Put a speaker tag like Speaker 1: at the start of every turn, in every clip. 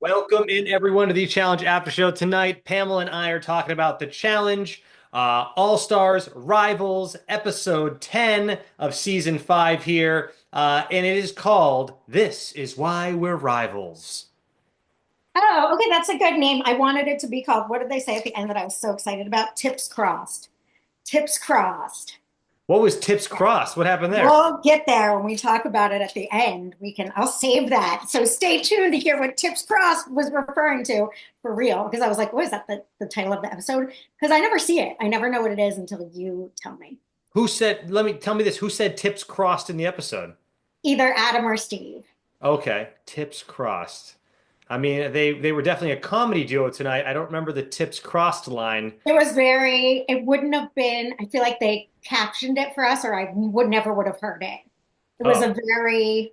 Speaker 1: Welcome in everyone to the Challenge After Show tonight. Pamela and I are talking about the Challenge, All Stars, Rivals, episode 10 of season 5 here. And it is called This Is Why We're Rivals.
Speaker 2: Oh, okay, that's a good name. I wanted it to be called, what did they say at the end that I was so excited about? Tips crossed. Tips crossed.
Speaker 1: What was Tips Crossed? What happened there?
Speaker 2: We'll get there when we talk about it at the end. I'll save that. So stay tuned to hear what Tips crossed was referring to for real. Because I was like, what is that, the title of the episode? Because I never see it. I never know what it is until you tell me.
Speaker 1: Tell me this, who said Tips Crossed in the episode?
Speaker 2: Either Adam or Steve.
Speaker 1: Okay, Tips Crossed. I mean, they were definitely a comedy duo tonight. I don't remember the Tips Crossed line.
Speaker 2: It wouldn't have been, I feel like they captioned it for us or I would never would have heard it. It was a
Speaker 1: Oh.
Speaker 2: very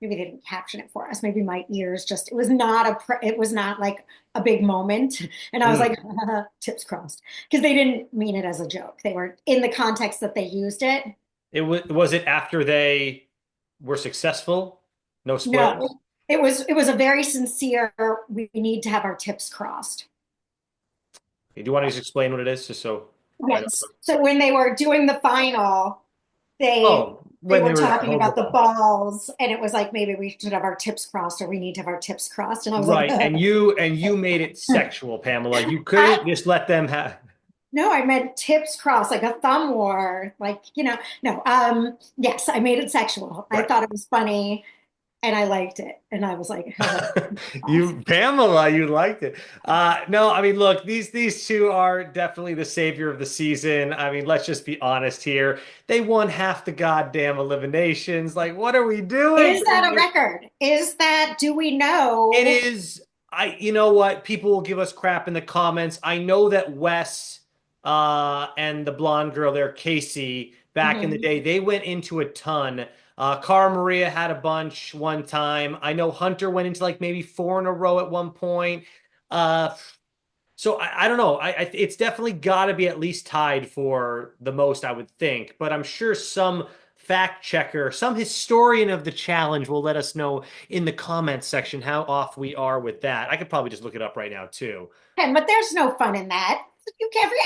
Speaker 2: maybe they didn't caption it for us. Maybe my ears just, it was not like a big moment. And I was like,
Speaker 1: Hmm.
Speaker 2: tips crossed. Because they didn't mean it as a joke. They were in the context that they used it.
Speaker 1: Was it after they were successful? No
Speaker 2: No,
Speaker 1: spoilers.
Speaker 2: it was a very sincere, we need to have our tips crossed.
Speaker 1: Do you want to just explain what it is, just so I don't?
Speaker 2: Yes. So when they were doing the final, they
Speaker 1: Oh,
Speaker 2: they
Speaker 1: when they
Speaker 2: were
Speaker 1: were
Speaker 2: talking
Speaker 1: holding the
Speaker 2: about the
Speaker 1: ball,
Speaker 2: balls, and it was like maybe we should have our tips crossed, or we need to have our tips crossed. And I was like,
Speaker 1: right? And you made it sexual, Pamela. You
Speaker 2: I,
Speaker 1: couldn't just let them have.
Speaker 2: No, I meant tips crossed, like a thumb war, no. Yes, I made it sexual. I
Speaker 1: Right.
Speaker 2: thought it was funny and I liked it. And I was like,
Speaker 1: You, Pamela, you liked it. No, I mean, look, these two are definitely the savior of the season. I mean, let's just be honest here. They won half the goddamn eliminations. Like, what are we doing?
Speaker 2: is that a record? Do we
Speaker 1: It
Speaker 2: know?
Speaker 1: is. You know what? People will give us crap in the comments. I know that Wes, and the blonde girl there, Casey, back in the
Speaker 2: Mhm.
Speaker 1: day, they went into a ton. Cara Maria had a bunch one time. I know Hunter went into like maybe four in a row at one point. Uh, so I don't know. It's definitely got to be at least tied for the most, I would think. But I'm sure some fact checker, some historian of the challenge will let us know in the comments section how off we are with that. I could probably just look it up right now too.
Speaker 2: But there's no fun in that.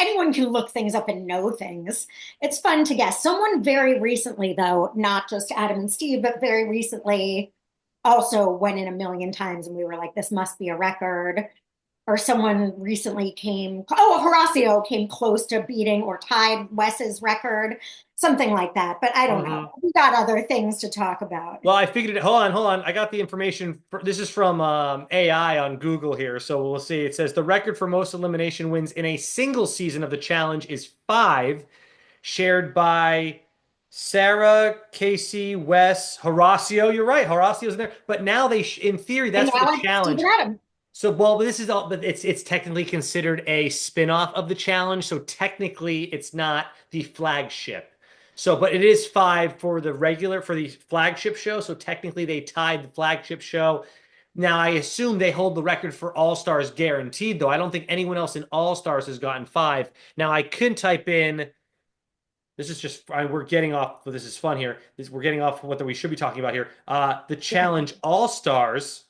Speaker 2: Anyone can look things up and know things. It's fun to guess. Someone very recently, though, not just Adam and Steve, but very recently also went in a million times and we were like, this must be a record. Or someone recently Horacio came close to beating or tied Wes's record, something like that. But I don't know.
Speaker 1: Mhm.
Speaker 2: We got other things to talk about.
Speaker 1: Well, I figured it. Hold on. I got the information. This is from AI on Google here, so we'll see. It says the record for most elimination wins in a single season of the challenge is five, shared by Sarah, Casey, Wes, Horacio. You're right, Horacio's in there. But now in theory,
Speaker 2: And
Speaker 1: that's for the
Speaker 2: now it's Stephen
Speaker 1: challenge.
Speaker 2: Adam.
Speaker 1: So, well, but this is all, but it's technically considered a spin-off of the challenge. So technically, it's not the flagship. So, but it is five for the flagship show. So technically, they tied the flagship show. Now, I assume they hold the record for All Stars guaranteed, though. I don't think anyone else in All Stars has gotten five. Now, I could type in. This is just we're getting off. This is fun here. We're getting off what we should be talking about here. The challenge All Stars,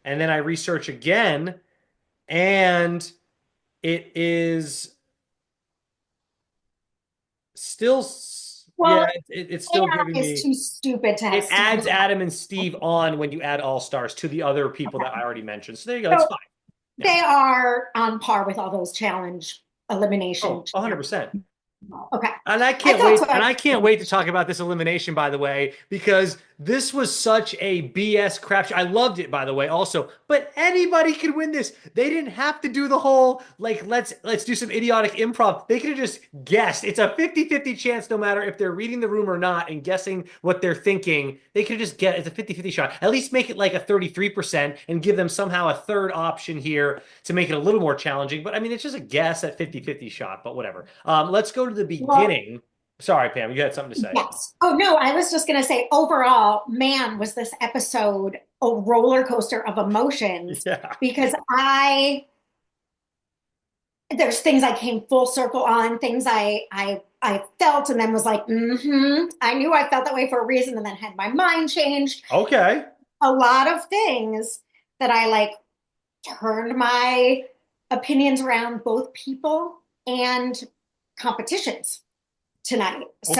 Speaker 1: and then I research again and it is still, yeah,
Speaker 2: Well,
Speaker 1: it's still giving
Speaker 2: AI is
Speaker 1: me.
Speaker 2: too stupid to have
Speaker 1: It
Speaker 2: Stephen
Speaker 1: adds Adam and
Speaker 2: Adam.
Speaker 1: Steve on when you add All Stars to the other people that I already mentioned. So there you go. It's
Speaker 2: So
Speaker 1: fine. Yeah.
Speaker 2: they are on par with all those challenge elimination.
Speaker 1: Oh, 100%.
Speaker 2: Okay.
Speaker 1: And I
Speaker 2: I
Speaker 1: can't
Speaker 2: thought
Speaker 1: wait.
Speaker 2: so.
Speaker 1: And I can't wait to talk about this elimination, by the way, because this was such a BS crap show. I loved it, by the way, also. But anybody could win this. They didn't have to do the whole like let's do some idiotic improv. They could have just guessed. It's a 50-50 chance no matter if they're reading the room or not and guessing what they're thinking. They could just get it's a 50-50 shot. At least make it like a 33% and give them somehow a third option here to make it a little more challenging. But I mean, it's just a guess at 50-50 shot, but whatever. Let's go to the
Speaker 2: Well,
Speaker 1: beginning. Sorry, Pam, you had something to say.
Speaker 2: yes. Oh no, I was just gonna say overall, man, was this episode a roller coaster of emotions
Speaker 1: Yeah.
Speaker 2: because I there's things I came full circle on, things I felt and then was like, I knew I felt that way for a reason, and then had my mind changed.
Speaker 1: Okay.
Speaker 2: A lot of things that I like. turned my opinions around both people and competitions tonight. So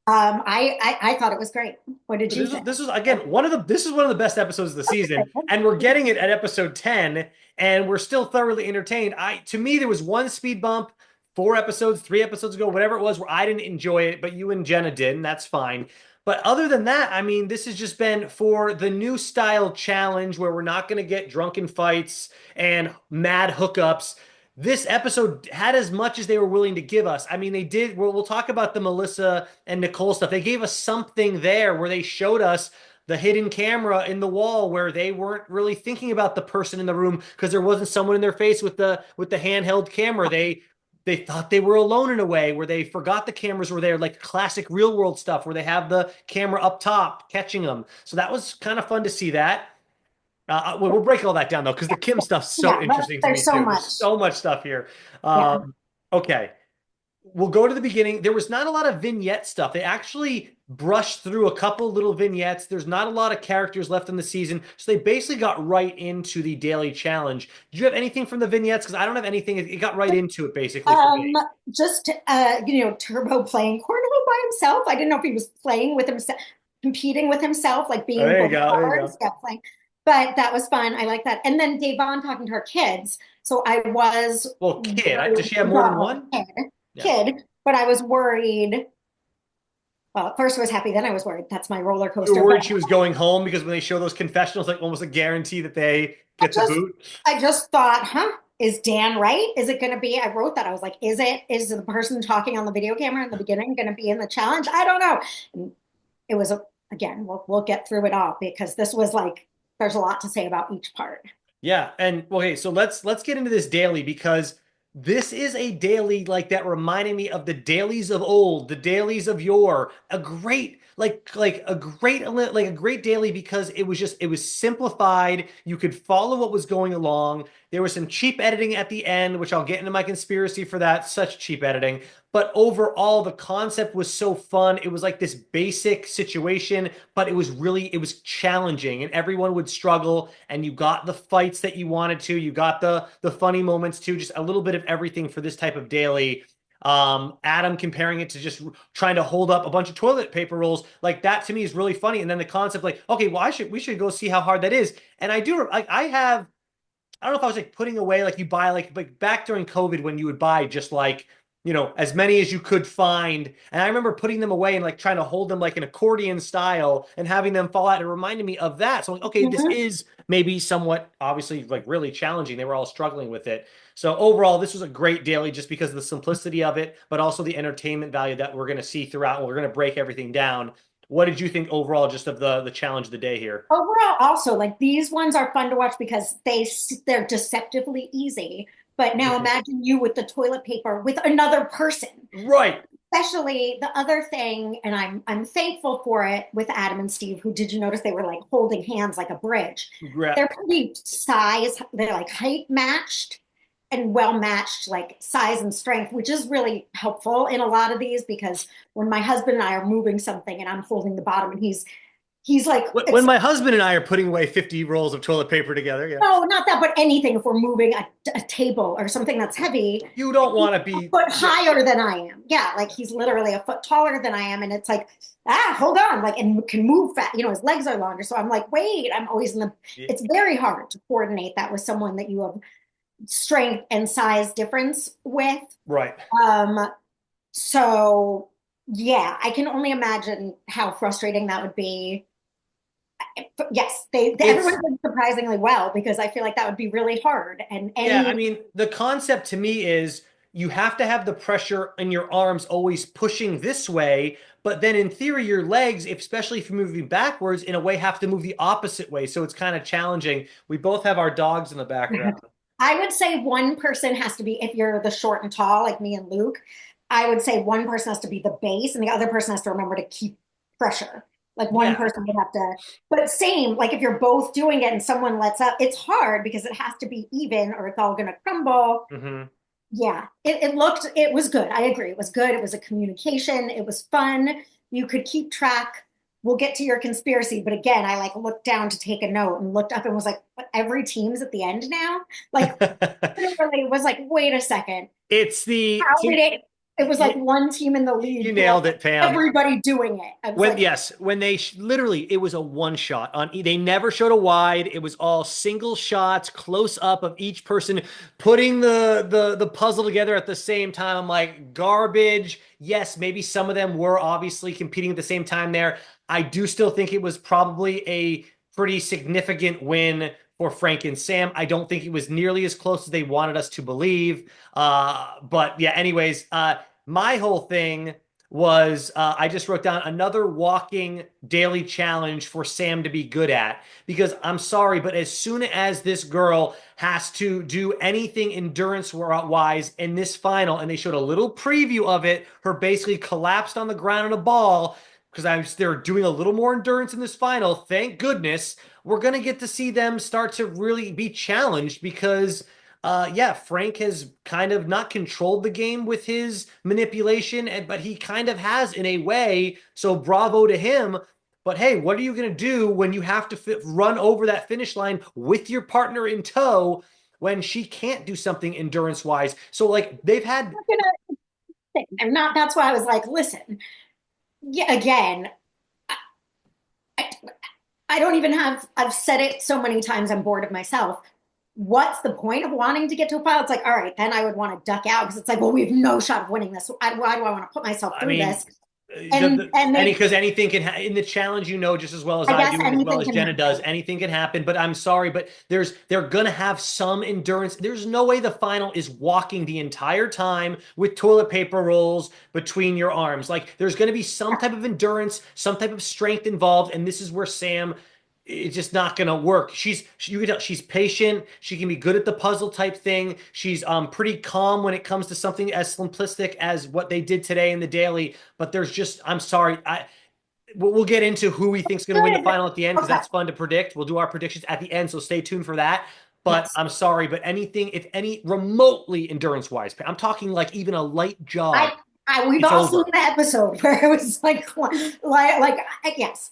Speaker 1: Okay.
Speaker 2: I thought it was great. What did you think?
Speaker 1: This is again this is one of the best episodes of the season, and we're getting it at episode 10, and we're still thoroughly entertained. To me, there was one speed bump 4 episodes, 3 episodes ago, whatever it was, where I didn't enjoy it, but you and Jenna did, and that's fine. But other than that, I mean, this has just been for the new style challenge where we're not going to get drunken fights and mad hookups. This episode had as much as they were willing to give us. I mean, they did. We'll talk about the Melissa and Nicole stuff. They gave us something there where they showed us the hidden camera in the wall where they weren't really thinking about the person in the room because there wasn't someone in their face with the handheld camera. They thought they were alone in a way where they forgot the cameras were there, like classic real world stuff where they have the camera up top catching them. So that was kind of fun to see that. We'll break all that down though, because the Kim stuff's so
Speaker 2: Yeah,
Speaker 1: interesting to me
Speaker 2: there's so
Speaker 1: too.
Speaker 2: much.
Speaker 1: There's so much stuff here.
Speaker 2: Yeah.
Speaker 1: Okay, we'll go to the beginning. There was not a lot of vignette stuff. They actually brushed through a couple little vignettes. There's not a lot of characters left in the season, so they basically got right into the daily challenge. Did you have anything from the vignettes? Because I don't have anything. It got right into it basically for
Speaker 2: Um,
Speaker 1: me.
Speaker 2: just Turbo playing cornhole by himself. I didn't know if he was playing with himself, competing with himself, like
Speaker 1: Oh,
Speaker 2: being
Speaker 1: there you
Speaker 2: both
Speaker 1: go. There you
Speaker 2: cards.
Speaker 1: go.
Speaker 2: Yeah, playing. But that was fun. I like that. And then Devon talking to her kids. So I was
Speaker 1: Well, kid.
Speaker 2: worried,
Speaker 1: Does she have more than
Speaker 2: daughter,
Speaker 1: one? Yeah.
Speaker 2: kid, but I was worried. Well, at first I was happy, then I was worried. That's my roller
Speaker 1: You were
Speaker 2: coaster. But
Speaker 1: worried she was going home because when they show those confessionals, like almost a guarantee that they
Speaker 2: I
Speaker 1: get the
Speaker 2: just
Speaker 1: boot.
Speaker 2: I just thought, huh? Is Dan right? Is it going to be? I wrote that. I was like, is the person talking on the video camera in the beginning going to be in the challenge? I don't know. And it was again, we'll get through it all because this was like there's a lot to say about each part.
Speaker 1: Yeah, and okay, so let's get into this daily because this is a daily like that reminding me of the dailies of old, the dailies of yore. A great like a great daily because it was simplified. You could follow what was going along. There was some cheap editing at the end, which I'll get into my conspiracy for that. Such cheap editing. But overall, the concept was so fun. It was like this basic situation, but it was challenging and everyone would struggle and you got the fights that you wanted to. You got the funny moments too, just a little bit of everything for this type of daily. Adam comparing it to just trying to hold up a bunch of toilet paper rolls, like that to me is really funny. And then the concept, like, okay, well, we should go see how hard that is. And I have, I don't know if I was like putting away like you buy like back during COVID when you would buy just like as many as you could find, and I remember putting them away and like trying to hold them like an accordion style and having them fall out. It reminded me of that. So like, okay, this
Speaker 2: Mhm.
Speaker 1: is maybe somewhat obviously like really challenging. They were all struggling with it. So overall, this was a great daily just because of the simplicity of it, but also the entertainment value that we're going to see throughout. And we're going to break everything down. What did you think overall just of the challenge of the day here?
Speaker 2: Overall, also like these ones are fun to watch because they're deceptively easy. But now imagine you with the toilet paper with another person.
Speaker 1: Right.
Speaker 2: Especially the other thing, and I'm thankful for it with Adam and Steve, who did you notice they were like holding hands like a bridge?
Speaker 1: Gra-
Speaker 2: They're pretty they're like height matched and well matched, like size and strength, which is really helpful in a lot of these because when my husband and I are moving something and I'm holding the bottom and he's like
Speaker 1: When my husband and I are putting away 50 rolls of toilet paper together, yeah.
Speaker 2: no, not that, but anything if we're moving a table or something that's heavy,
Speaker 1: You don't
Speaker 2: he's
Speaker 1: want to
Speaker 2: a
Speaker 1: be,
Speaker 2: foot
Speaker 1: yeah,
Speaker 2: higher than I am. Yeah, like he's literally a foot taller than I am. And it's like, hold on, like, and can move fast. His legs are longer. So I'm like, wait, I'm always
Speaker 1: yeah,
Speaker 2: it's very hard to coordinate that with someone that you have strength and size difference with.
Speaker 1: right.
Speaker 2: Um, so yeah, I can only imagine how frustrating that would be. Yes, everyone
Speaker 1: It's,
Speaker 2: did surprisingly well because I feel like that would be really hard. And
Speaker 1: yeah, I
Speaker 2: any
Speaker 1: mean, the concept to me is you have to have the pressure in your arms always pushing this way, but then in theory, your legs, especially if you're moving backwards, in a way have to move the opposite way. So it's kind of challenging. We both have our dogs in the background.
Speaker 2: I would say one person has to be, if you're the short and tall, like me and Luke, I would say one person has to be the base and the other person has to remember to keep pressure. Like one
Speaker 1: Yeah.
Speaker 2: person would have to, but same, like if you're both doing it and someone lets up, it's hard because it has to be even or it's all going to crumble.
Speaker 1: Hmm.
Speaker 2: Yeah, it was good. I agree. It was good. It was a communication. It was fun. You could keep track we'll get to your conspiracy. But again, I like looked down to take a note and looked up and was like, but every team's at the end now? Like, literally was like, wait a second.
Speaker 1: It's the
Speaker 2: How did it? It was like
Speaker 1: you,
Speaker 2: one team in the
Speaker 1: you
Speaker 2: league, but
Speaker 1: nailed it, Pam.
Speaker 2: everybody doing it. I was
Speaker 1: When
Speaker 2: like,
Speaker 1: yes, when they literally it was a one shot on they never showed a wide. It was all single shots, close up of each person putting the puzzle together at the same time. I'm like garbage. Yes, maybe some of them were obviously competing at the same time there. I do still think it was probably a pretty significant win for Frank and Sam. I don't think it was nearly as close as they wanted us to believe. But yeah, anyways, my whole thing was I just wrote down another walking daily challenge for Sam to be good at. Because I'm sorry, but as soon as this girl has to do anything endurance wise in this final, and they showed a little preview of it, her basically collapsed on the ground in a ball because they're doing a little more endurance in this final. Thank goodness. We're going to get to see them start to really be challenged because yeah, Frank has kind of not controlled the game with his manipulation, but he kind of has in a way. So bravo to him. But hey, what are you going to do when you have to run over that finish line with your partner in tow when she can't do something endurance wise? So like they've had.
Speaker 2: I'm not, that's why I was like, listen, yeah, again, I, I don't even have, I've said it so many times, I'm bored of myself. What's the point of wanting to get to a final? It's like, all right, then I would want to duck out because it's like, well, we have no shot of winning this. Why do I want to put myself
Speaker 1: I
Speaker 2: through
Speaker 1: mean,
Speaker 2: this? And they,
Speaker 1: because anything can in the challenge, just as well as
Speaker 2: I
Speaker 1: I
Speaker 2: guess
Speaker 1: do, and as well
Speaker 2: anything
Speaker 1: as
Speaker 2: can
Speaker 1: Jenna does,
Speaker 2: happen.
Speaker 1: anything can happen. But I'm sorry, but they're gonna have some endurance. There's no way the final is walking the entire time with toilet paper rolls between your arms. Like there's gonna be some type of endurance, some type of strength involved, and this is where Sam it's just not gonna work. You can tell she's patient. She can be good at the puzzle type thing. She's pretty calm when it comes to something as simplistic as what they did today in the daily. But there's just I'm sorry. We'll get into who we think's going to win the
Speaker 2: Good.
Speaker 1: final at the end because
Speaker 2: Okay.
Speaker 1: that's fun to predict. We'll do our predictions at the end, so stay tuned for that. But
Speaker 2: Yes.
Speaker 1: I'm sorry, but anything, if any remotely endurance wise, I'm talking like even a light jog,
Speaker 2: I, we've
Speaker 1: it's
Speaker 2: all seen
Speaker 1: over.
Speaker 2: the episode where it was like, yes.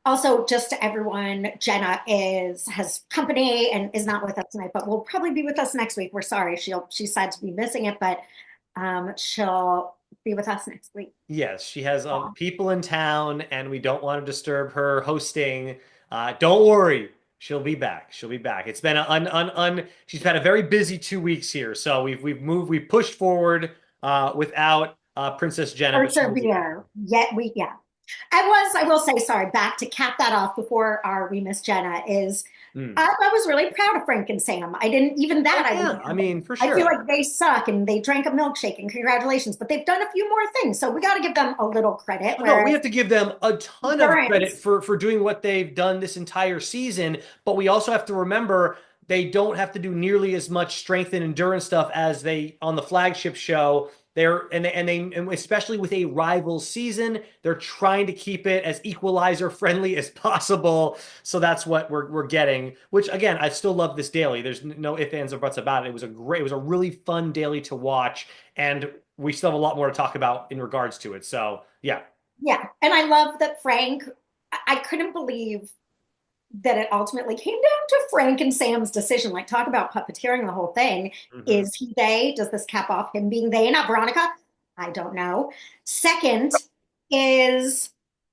Speaker 2: Also, just to everyone, Jenna has company and is not with us tonight, but will probably be with us next week. We're sorry, she's sad to be missing it, but she'll be with us next week.
Speaker 1: Yes, she has
Speaker 2: Yeah.
Speaker 1: people in town, and we don't want to disturb her hosting. Don't worry, she'll be back. She'll be back. It's been she's had a very busy 2 weeks here, so we've pushed forward without Princess Jenna, but she will be back.
Speaker 2: Persevere. Yet yeah. I will say, sorry, back to cap that off before our We Miss Jenna is
Speaker 1: Hmm.
Speaker 2: I was really proud of Frank and Sam. I didn't even
Speaker 1: Oh
Speaker 2: that I
Speaker 1: yeah,
Speaker 2: wouldn't
Speaker 1: I
Speaker 2: have been.
Speaker 1: mean for
Speaker 2: I feel
Speaker 1: sure.
Speaker 2: like they suck and they drank a milkshake and congratulations, but they've done a few more things. So we got to give them a little credit.
Speaker 1: No, we
Speaker 2: Whereas
Speaker 1: have to give them a ton of credit
Speaker 2: endurance,
Speaker 1: for doing what they've done this entire season, but we also have to remember they don't have to do nearly as much strength and endurance stuff as they on the flagship show. And especially with a rival season, they're trying to keep it as equalizer friendly as possible. So that's what we're getting. Which again, I still love this daily. There's no ifs, ands, or buts about it. It was a really fun daily to watch, and we still have a lot more to talk about in regards to it. So yeah.
Speaker 2: yeah. And I love that Frank, I couldn't believe that it ultimately came down to Frank and Sam's decision. Like, talk about puppeteering the whole thing.
Speaker 1: Mhm.
Speaker 2: Is he they? Does this cap off him being they, not Veronica? I don't know. Second is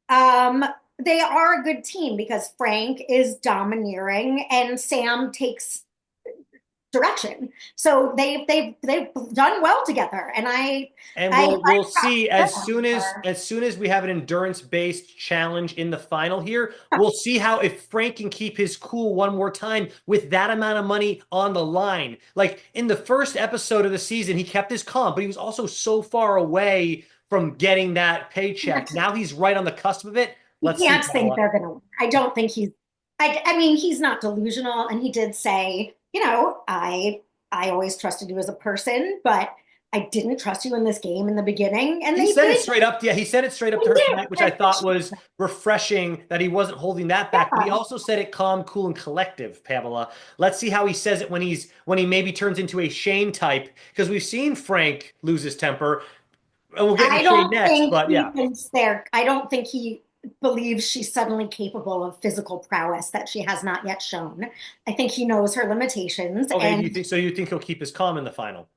Speaker 2: um, they are a good team because Frank is domineering and Sam takes direction. So they've done well together, and
Speaker 1: And
Speaker 2: I
Speaker 1: we'll see
Speaker 2: her.
Speaker 1: as soon as we have an endurance based challenge in the final here, we'll see how if Frank can keep his cool one more time with that amount of money on the line. Like in the first episode of the season, he kept his calm, but he was also so far away from getting that paycheck. Now he's right on the cusp of it.
Speaker 2: You
Speaker 1: Let's see,
Speaker 2: can't think
Speaker 1: Paula.
Speaker 2: they're going to win. I don't think he's. I mean, he's not delusional, and he did say, I always trusted you as a person, but I didn't trust you in this game in the beginning, and
Speaker 1: He
Speaker 2: they
Speaker 1: said it
Speaker 2: did.
Speaker 1: straight up. Yeah, he said it straight up to
Speaker 2: They
Speaker 1: her
Speaker 2: did.
Speaker 1: tonight, which I thought was refreshing that he wasn't holding that back. But he
Speaker 2: Yeah.
Speaker 1: also said it calm, cool, and collective, Pamela. Let's see how he says it when he maybe turns into a Shane type, because we've seen Frank lose his temper, and we'll get into
Speaker 2: I
Speaker 1: Shane
Speaker 2: don't
Speaker 1: next.
Speaker 2: think
Speaker 1: But
Speaker 2: he
Speaker 1: yeah,
Speaker 2: thinks they're. I don't think he. believes she's suddenly capable of physical prowess that she has not yet shown. I think he knows her limitations.
Speaker 1: Okay, do you
Speaker 2: And
Speaker 1: think so? You think he'll keep his calm in the final?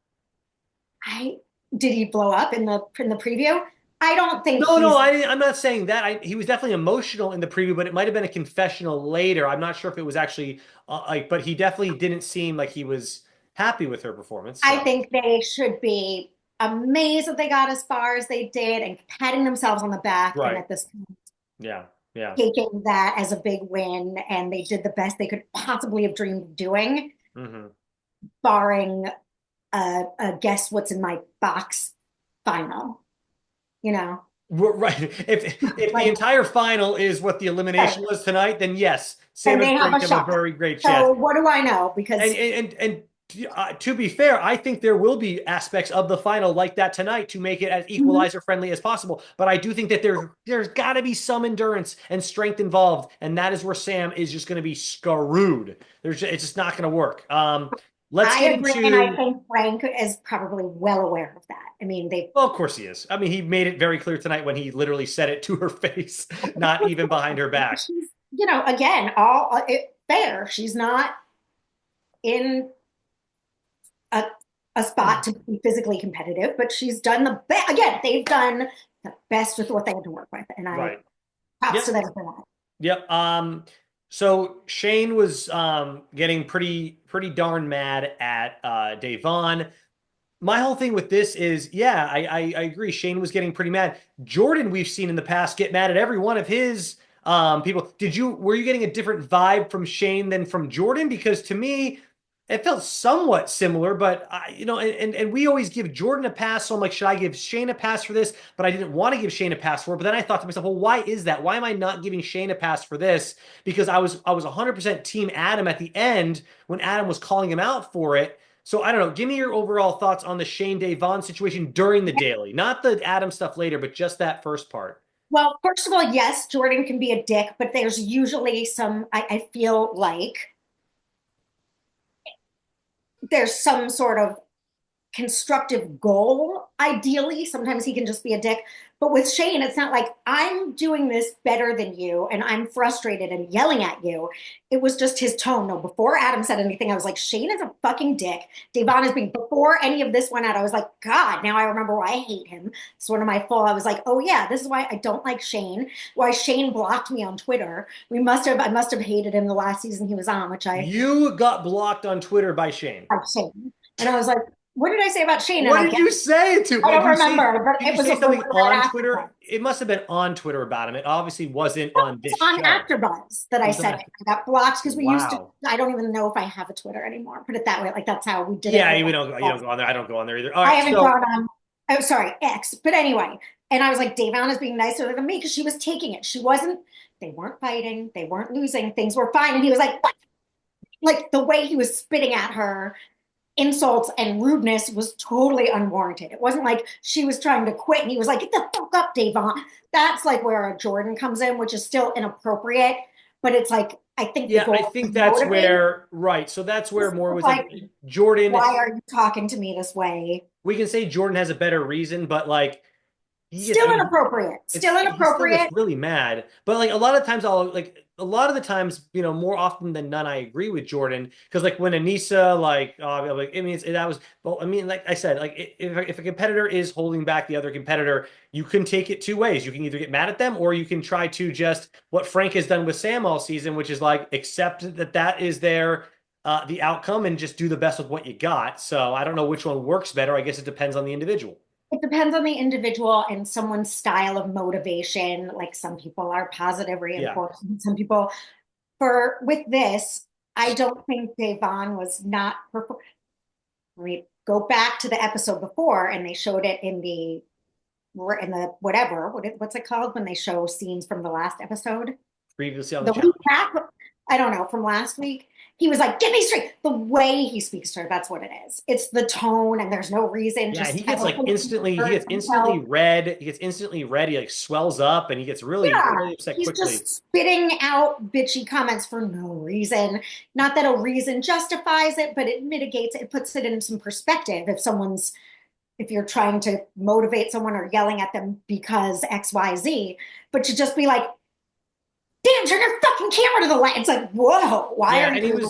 Speaker 2: I did he blow up in the preview? I don't think
Speaker 1: No, no,
Speaker 2: he's
Speaker 1: I'm not saying that. He was definitely emotional in the preview, but it might have been a confessional later. I'm not sure if it was actually like, but he definitely didn't seem like he was happy with her performance.
Speaker 2: I
Speaker 1: So,
Speaker 2: think they should be amazed that they got as far as they did and patting themselves on the back and
Speaker 1: right.
Speaker 2: at this point
Speaker 1: Yeah. Yeah.
Speaker 2: taking that as a big win and they did the best they could possibly have dreamed of doing,
Speaker 1: Hmm.
Speaker 2: barring a guess what's in my box final, you know?
Speaker 1: Right. If the
Speaker 2: Like,
Speaker 1: entire final is what the elimination
Speaker 2: right.
Speaker 1: was tonight, then yes, Sam
Speaker 2: And
Speaker 1: and
Speaker 2: they have a
Speaker 1: Frank have a
Speaker 2: shot.
Speaker 1: very great chance.
Speaker 2: So what do I know?
Speaker 1: And
Speaker 2: Because
Speaker 1: to be fair, I think there will be aspects of the final like that tonight to make it as equalizer friendly as possible. But I do think that there's got to be some endurance and strength involved, and that is where Sam is just going to be screwed. It's just not going to work. Let's
Speaker 2: I
Speaker 1: get
Speaker 2: agree, and I
Speaker 1: into.
Speaker 2: think Frank is probably well aware of that. I mean, they
Speaker 1: Well, of course he is. I mean, he made it very clear tonight when he literally said it to her face, not even behind her back.
Speaker 2: she's, again, all fair. She's not in a a spot to be physically competitive, but she's done the best. Again, they've done the best with what they had to work with, and I
Speaker 1: Right.
Speaker 2: props to
Speaker 1: Yep.
Speaker 2: them for that.
Speaker 1: Yep. So Shane was getting pretty darn mad at Devon. My whole thing with this is, yeah, I agree. Shane was getting pretty mad. Jordan, we've seen in the past get mad at every one of his people. Were you getting a different vibe from Shane than from Jordan? Because to me, it felt somewhat similar, but and we always give Jordan a pass. So I'm like, should I give Shane a pass for this? But I didn't want to give Shane a pass for it. But then I thought to myself, well, why is that? Why am I not giving Shane a pass for this? Because I was 100% team Adam at the end when Adam was calling him out for it. So I don't know. Give me your overall thoughts on the Shane Devon situation during the daily, not the Adam stuff later, but just that first part.
Speaker 2: Well, first of all, yes, Jordan can be a dick, but there's usually some. I feel like there's some sort of constructive goal, ideally. Sometimes he can just be a dick. But with Shane, it's not like I'm doing this better than you and I'm frustrated and yelling at you. It was just his tone. No, before Adam said anything, I was like, Shane is a fucking dick. Devon is being, before any of this went out, I was like, God, now I remember why I hate him. It's one of my fault. I was like, oh yeah, this is why I don't like Shane, why Shane blocked me on Twitter. I must have hated him the last season he was on, which I
Speaker 1: You got blocked on Twitter by Shane.
Speaker 2: like Shane. And I was like, what did I say about Shane? And
Speaker 1: What
Speaker 2: I
Speaker 1: did
Speaker 2: guess
Speaker 1: you say to?
Speaker 2: I
Speaker 1: Did
Speaker 2: don't
Speaker 1: you say?
Speaker 2: remember, but
Speaker 1: Did
Speaker 2: it
Speaker 1: you
Speaker 2: was
Speaker 1: say
Speaker 2: a
Speaker 1: something
Speaker 2: right
Speaker 1: on
Speaker 2: after.
Speaker 1: Twitter? It must have been on Twitter about him. It obviously wasn't on
Speaker 2: It's
Speaker 1: this
Speaker 2: on
Speaker 1: show.
Speaker 2: AfterBuzz that
Speaker 1: It
Speaker 2: I
Speaker 1: was
Speaker 2: said
Speaker 1: on.
Speaker 2: it. I got blocked because we used to.
Speaker 1: Wow.
Speaker 2: I don't even know if I have a Twitter anymore. Put it that way. Like that's how we did it
Speaker 1: Yeah,
Speaker 2: with
Speaker 1: you don't
Speaker 2: AfterBuzz.
Speaker 1: go on there. I don't go on there either. All
Speaker 2: I
Speaker 1: right,
Speaker 2: haven't
Speaker 1: so
Speaker 2: gone on. Oh, sorry, X. But anyway, and I was like, Davon is being nicer than me because she was taking it. She wasn't. They weren't fighting. They weren't losing. Things were fine. And he was like, what? Like the way he was spitting at her insults and rudeness was totally unwarranted. It wasn't like she was trying to quit and he was like, get the fuck up, Devon. That's like where a Jordan comes in, which is still inappropriate. But it's like, I think the
Speaker 1: yeah, I
Speaker 2: goal is
Speaker 1: think
Speaker 2: to
Speaker 1: that's
Speaker 2: motivate.
Speaker 1: where right. So that's where
Speaker 2: It's
Speaker 1: more was like
Speaker 2: like,
Speaker 1: Jordan.
Speaker 2: why are you talking to me this way?
Speaker 1: We can say Jordan has a better reason, but like I
Speaker 2: Still
Speaker 1: mean,
Speaker 2: inappropriate. Still
Speaker 1: he still gets
Speaker 2: inappropriate.
Speaker 1: really mad. But like a lot of times, a lot of the times, more often than none, I agree with Jordan because like when Anissa, like I mean, that was well, I mean, like I said, like if a competitor is holding back the other competitor, you can take it two ways. You can either get mad at them or you can try to just what Frank has done with Sam all season, which is like accept that is their the outcome and just do the best with what you got. So I don't know which one works better. I guess it depends on the individual.
Speaker 2: It depends on the individual and someone's style of motivation. Like some people are positive
Speaker 1: Yeah.
Speaker 2: reinforcement, some people for with this, I don't think Devon was not. We go back to the episode before, and they showed it in the whatever. What's it called when they show scenes from the last episode?
Speaker 1: Previously on the
Speaker 2: The week
Speaker 1: challenge.
Speaker 2: back, I don't know, from last week. He was like, "Get me straight." The way he speaks to her, that's what it is. It's the tone, and there's no reason.
Speaker 1: Yeah,
Speaker 2: Just I don't think
Speaker 1: he gets
Speaker 2: he
Speaker 1: instantly
Speaker 2: felt
Speaker 1: red. He gets instantly red. He like swells up and he gets really,
Speaker 2: yeah,
Speaker 1: really upset
Speaker 2: he's
Speaker 1: quickly.
Speaker 2: just spitting out bitchy comments for no reason. Not that a reason justifies it, but it mitigates it, puts it in some perspective. if you're trying to motivate someone or yelling at them because XYZ, but to just be like, damn, turn your fucking camera to the light. It's like, whoa, why
Speaker 1: Yeah,
Speaker 2: are you?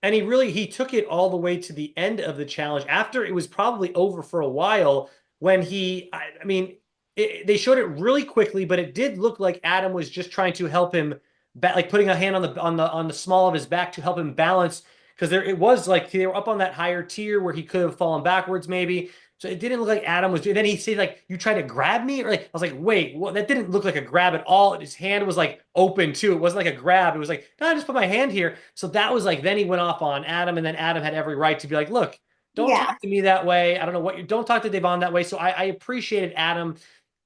Speaker 1: and he took it all the way to the end of the challenge after it was probably over for a while when I mean, they showed it really quickly, but it did look like Adam was just trying to help him back, like putting a hand on the small of his back to help him balance because there it was like they were up on that higher tier where he could have fallen backwards maybe. So it didn't look like Adam was doing. Then he said like, "You tried to grab me," or like I was like, "Wait, well, that didn't look like a grab at all." His hand was like open too. It wasn't like a grab. It was like, "No, I just put my hand here." So that was like. Then he went off on Adam, and then Adam had every right to be like, "Look, don't
Speaker 2: Yeah,
Speaker 1: talk to me that way. I don't know what you don't talk to Devon that way." So I appreciated Adam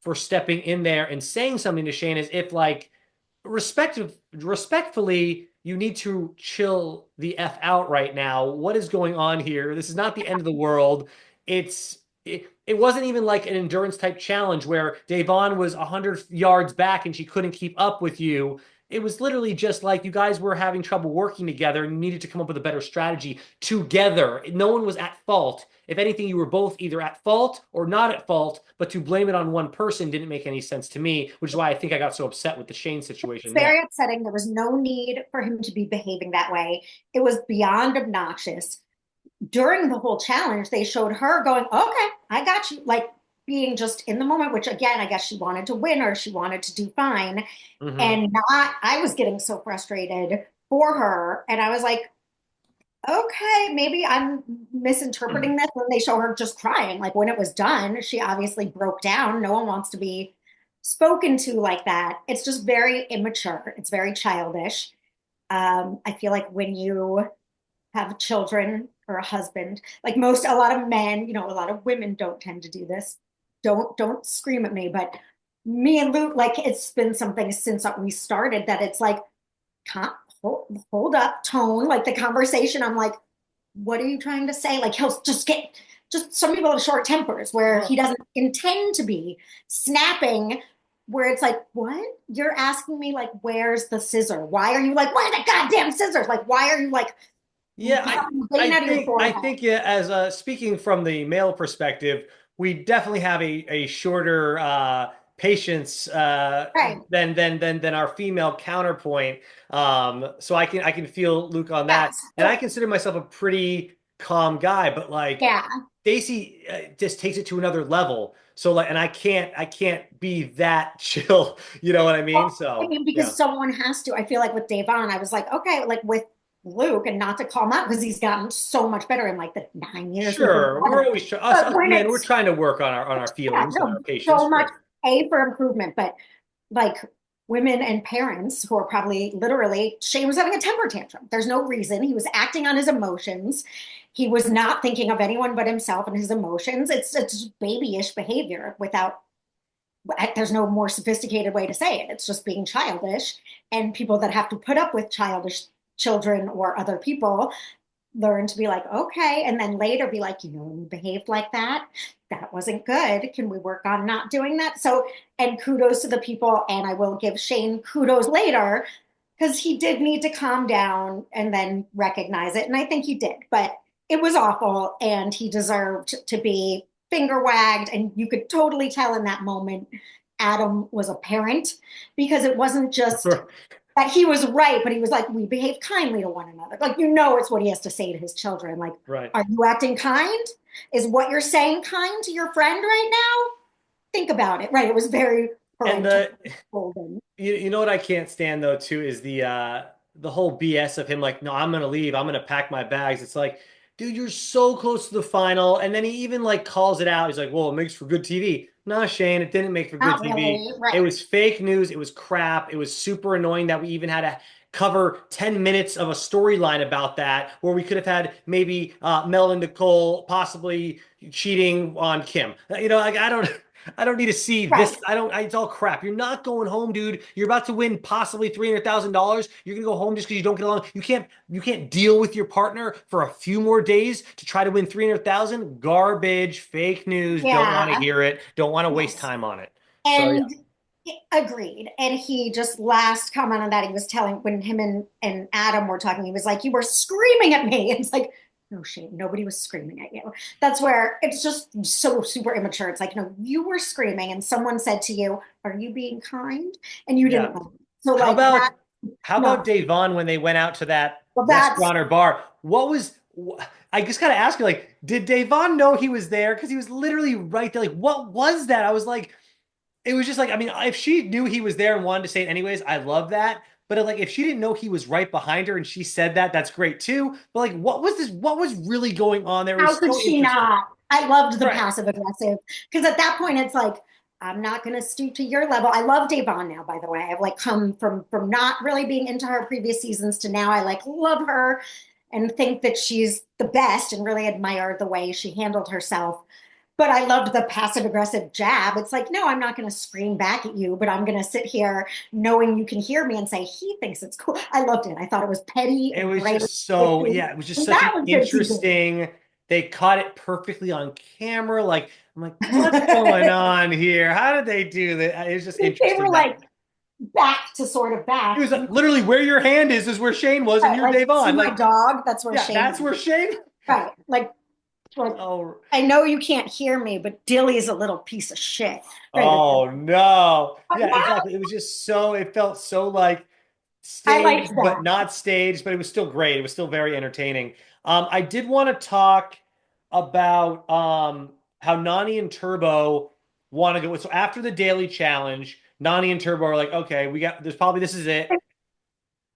Speaker 1: for stepping in there and saying something to Shane as if like respectfully, you need to chill the F out right now. What is going on here? This is not the end of the world. It wasn't even like an endurance type challenge where Devon was 100 yards back and she couldn't keep up with you. It was literally just like you guys were having trouble working together and you needed to come up with a better strategy together. No one was at fault. If anything, you were both either at fault or not at fault, but to blame it on one person didn't make any sense to me, which is why I think I got so upset with the Shane
Speaker 2: it's
Speaker 1: situation there.
Speaker 2: very upsetting. There was no need for him to be behaving that way. It was beyond obnoxious. During the whole challenge, they showed her going, okay, I got you, like being just in the moment, which again, I guess she wanted to win or she wanted to do fine.
Speaker 1: Mm-hmm.
Speaker 2: And not, I was getting so frustrated for her. And I was like, okay, maybe I'm misinterpreting this when they show her just crying. Like when it was done, she obviously broke down. No one wants to be spoken to like that. It's just very immature. It's very childish. I feel like when you have children or a husband, like a lot of men, a lot of women don't tend to do this. Don't scream at me, but me and Luke, like it's been something since we started that it's like, hold up, tone, like the conversation. I'm like, what are you trying to say? Like he'll just some people have short tempers where he
Speaker 1: Well,
Speaker 2: doesn't intend to be snapping, where it's like, what? You're asking me like, where's the scissor? Why are you like, where's the goddamn scissors? Like, why are you like
Speaker 1: yeah,
Speaker 2: popping the vein out of your
Speaker 1: I
Speaker 2: forehead?
Speaker 1: think yeah, as speaking from the male perspective, we definitely have a shorter patience
Speaker 2: Right.
Speaker 1: than our female counterpoint. So I can feel Luke on that,
Speaker 2: Yes.
Speaker 1: and I consider myself a pretty calm guy, but like
Speaker 2: Yeah.
Speaker 1: Stacy just takes it to another level. So like, and I can't be that chill. You know what I mean?
Speaker 2: Well, I
Speaker 1: So
Speaker 2: mean,
Speaker 1: yeah.
Speaker 2: because someone has to. I feel like with Devon, I was like, okay, like with Luke, and not to call him out because he's gotten so much better in like the 9 years we've been
Speaker 1: Sure, we're
Speaker 2: together.
Speaker 1: always
Speaker 2: But
Speaker 1: us
Speaker 2: when
Speaker 1: men. We're
Speaker 2: it's
Speaker 1: trying to work on our
Speaker 2: yeah,
Speaker 1: feelings and
Speaker 2: no,
Speaker 1: our patience.
Speaker 2: so much
Speaker 1: Sure,
Speaker 2: for improvement, but like women and parents who are probably literally, Shane was having a temper tantrum. There's no reason. He was acting on his emotions. He was not thinking of anyone but himself and his emotions. It's babyish behavior without, there's no more sophisticated way to say it. It's just being childish. And people that have to put up with childish children or other people learn to be like, okay, and then later be like, when you behaved like that, that wasn't good. Can we work on not doing that? So, and kudos to the people, and I will give Shane kudos later because he did need to calm down and then recognize it. And I think he did, but it was awful, and he deserved to be finger wagged. And you could totally tell in that moment Adam was a parent because it wasn't just that he was right, but he was like, we behave kindly to one another. Like, it's what he has to say to his children. Like,
Speaker 1: right.
Speaker 2: are you acting kind? Is what you're saying kind to your friend right now? Think about it. Right. It was very
Speaker 1: And
Speaker 2: parental. Golden.
Speaker 1: you know what I can't stand though too is the whole BS of him like, no, I'm gonna leave. I'm gonna pack my bags. It's like, dude, you're so close to the final, and then he even like calls it out. He's like, well, it makes for good TV. No, Shane, it didn't make for good
Speaker 2: Not
Speaker 1: TV.
Speaker 2: really.
Speaker 1: It
Speaker 2: Right.
Speaker 1: was fake news. It was crap. It was super annoying that we even had to cover 10 minutes of a storyline about that, where we could have had maybe Mel and Nicole possibly cheating on Kim. Like I don't need to see
Speaker 2: Right.
Speaker 1: this. It's all crap. You're not going home, dude. You're about to win possibly $300,000. You're gonna go home just because you don't get along. You can't deal with your partner for a few more days to try to win 300,000. Garbage, fake news. Don't want to
Speaker 2: Yeah.
Speaker 1: hear it. Don't want to waste
Speaker 2: Yes.
Speaker 1: time on it. So yeah.
Speaker 2: And agreed. And he just last comment on that, he was telling when him and Adam were talking, he was like, you were screaming at me. It's like, No shame. Nobody was screaming at you. That's where it's just so super immature. It's like, no, you were screaming and someone said to you, "Are you being kind?" And you
Speaker 1: Yeah.
Speaker 2: didn't know. So
Speaker 1: How
Speaker 2: like that,
Speaker 1: about how about
Speaker 2: no.
Speaker 1: Devon when they went out to that
Speaker 2: Well, that's
Speaker 1: restaurant or bar? What was I just gotta ask you, like, did Devon know he was there? Because he was literally right there. Like, what was that? I was like, it was just like, I mean, if she knew he was there and wanted to say it anyways, I love that. But like, if she didn't know he was right behind her and she said that, that's great too. But like, what was this? What was really going on there? It
Speaker 2: how
Speaker 1: was
Speaker 2: could
Speaker 1: so
Speaker 2: she
Speaker 1: interesting.
Speaker 2: not? I loved the
Speaker 1: Right.
Speaker 2: passive aggressive because at that point it's like, I'm not going to stoop to your level. I love Devon now, by the way. I've like come from not really being into her previous seasons to now I like love her and think that she's the best and really admire the way she handled herself. But I loved the passive aggressive jab. It's like, no, I'm not going to scream back at you, but I'm going to sit here knowing you can hear me and say, he thinks it's cool. I loved it. I thought it was petty
Speaker 1: It
Speaker 2: and
Speaker 1: was
Speaker 2: great.
Speaker 1: just so, yeah, it was just
Speaker 2: And
Speaker 1: such an
Speaker 2: that was good
Speaker 1: interesting. They caught it perfectly on camera. Like, I'm like, what's going
Speaker 2: TV.
Speaker 1: on here? How did they do that? It was just
Speaker 2: They were
Speaker 1: interesting that
Speaker 2: like back to sort of
Speaker 1: it
Speaker 2: back.
Speaker 1: was literally where your hand is where Shane was, and
Speaker 2: Right,
Speaker 1: you're
Speaker 2: like, see
Speaker 1: Devon.
Speaker 2: my
Speaker 1: Like,
Speaker 2: dog? That's where
Speaker 1: yeah,
Speaker 2: Shane
Speaker 1: that's
Speaker 2: was.
Speaker 1: where Shane.
Speaker 2: Right. Like
Speaker 1: Oh,
Speaker 2: I know you can't hear me, but Dilly's a little piece of shit. Right.
Speaker 1: oh no.
Speaker 2: But
Speaker 1: Yeah,
Speaker 2: now
Speaker 1: exactly. It was just so, it felt so like
Speaker 2: I liked
Speaker 1: staged, but
Speaker 2: that.
Speaker 1: not staged, but it was still great. It was still very entertaining. I did want to talk about how Nani and Turbo want to go. So after the daily challenge, Nani and Turbo are like, okay, we got there's probably this is it.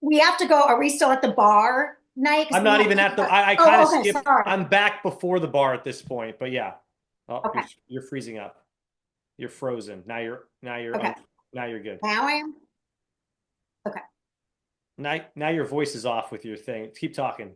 Speaker 2: We have to go. Are we still at the bar night? Because
Speaker 1: I'm
Speaker 2: we
Speaker 1: not
Speaker 2: have to
Speaker 1: even
Speaker 2: come
Speaker 1: at the
Speaker 2: back.
Speaker 1: I kind
Speaker 2: Oh,
Speaker 1: of
Speaker 2: okay.
Speaker 1: skipped.
Speaker 2: Sorry.
Speaker 1: I'm back before the bar at this point, but yeah. Oh,
Speaker 2: Okay.
Speaker 1: you're freezing up. You're frozen.
Speaker 2: Okay.
Speaker 1: Now you're good.
Speaker 2: Now I am. Okay.
Speaker 1: Now your voice is off with your thing. Keep talking.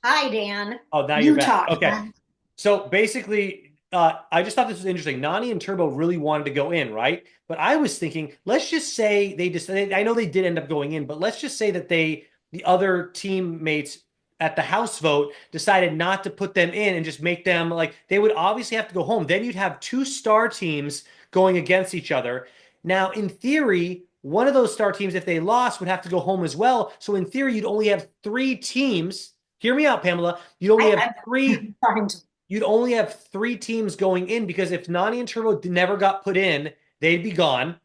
Speaker 2: Hi, Dan.
Speaker 1: Oh, now you're
Speaker 2: You
Speaker 1: back.
Speaker 2: talk,
Speaker 1: Okay.
Speaker 2: Dan.
Speaker 1: So basically, I just thought this was interesting. Nani and Turbo really wanted to go in, right? But I was thinking, let's just say they just, I know they did end up going in, but let's just say that the other teammates at the house vote decided not to put them in and just make them like, they would obviously have to go home. Then you'd have two star teams going against each other. Now, in theory, one of those star teams, if they lost, would have to go home as well. So in theory, you'd only have three teams. Hear me out, Pamela.
Speaker 2: I'm trying to.
Speaker 1: You'd only have three teams going in because if Nani and Turbo never got put in, they'd be gone.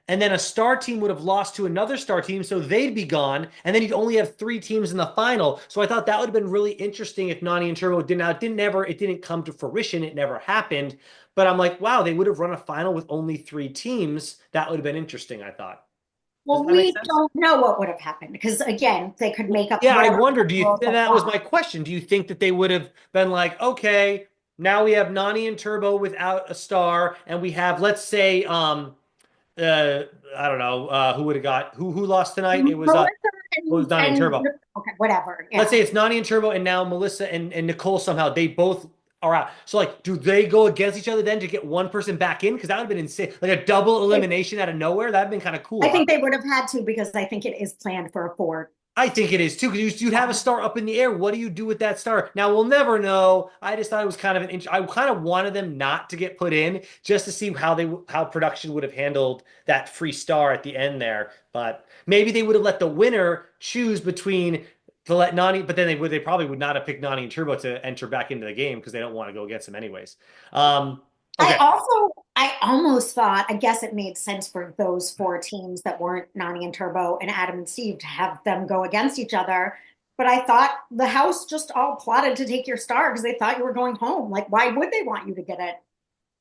Speaker 1: And then a star team would have lost to another star team, so they'd be gone. And then you'd only have three teams in the final. So I thought that would have been really interesting if Nani and Turbo didn't. Now, it didn't come to fruition. It never happened. But I'm like, wow, they would have run a final with only three teams. That would have been interesting, I thought. Does
Speaker 2: Well,
Speaker 1: that make
Speaker 2: we
Speaker 1: sense?
Speaker 2: don't know what would have happened because again, they could make up
Speaker 1: Yeah, I
Speaker 2: whatever
Speaker 1: wonder,
Speaker 2: rules
Speaker 1: that was
Speaker 2: apply.
Speaker 1: my question. Do you think that they would have been like, okay, now we have Nani and Turbo without a star, and we have, let's say, uh, I don't know, who would have got who lost tonight?
Speaker 2: Melissa
Speaker 1: It was Nani and Turbo.
Speaker 2: okay, whatever.
Speaker 1: Let's
Speaker 2: Yeah.
Speaker 1: say it's Nani and Turbo, and now Melissa and Nicole somehow they both are out. So like, do they go against each other then to get one person back in? Because that would have been insane, like a double elimination out of nowhere. That'd been kind of
Speaker 2: I
Speaker 1: cool, huh?
Speaker 2: think they would have had to because I think it is planned for a four.
Speaker 1: I think it is too, because you'd have a star up in the air. What do you do with that star? Now we'll never know. I just thought it was kind of I kind of wanted them not to get put in just to see how production would have handled that free star at the end there. But maybe they would have let the winner choose between to let Nani, but then they probably would not have picked Nani and Turbo to enter back into the game because they don't want to go against him anyways. Um, okay,
Speaker 2: I almost thought, I guess it made sense for those four teams that weren't Nani and Turbo and Adam and Steve to have them go against each other. But I thought the house just all plotted to take your star because they thought you were going home. Like, why would they want you to get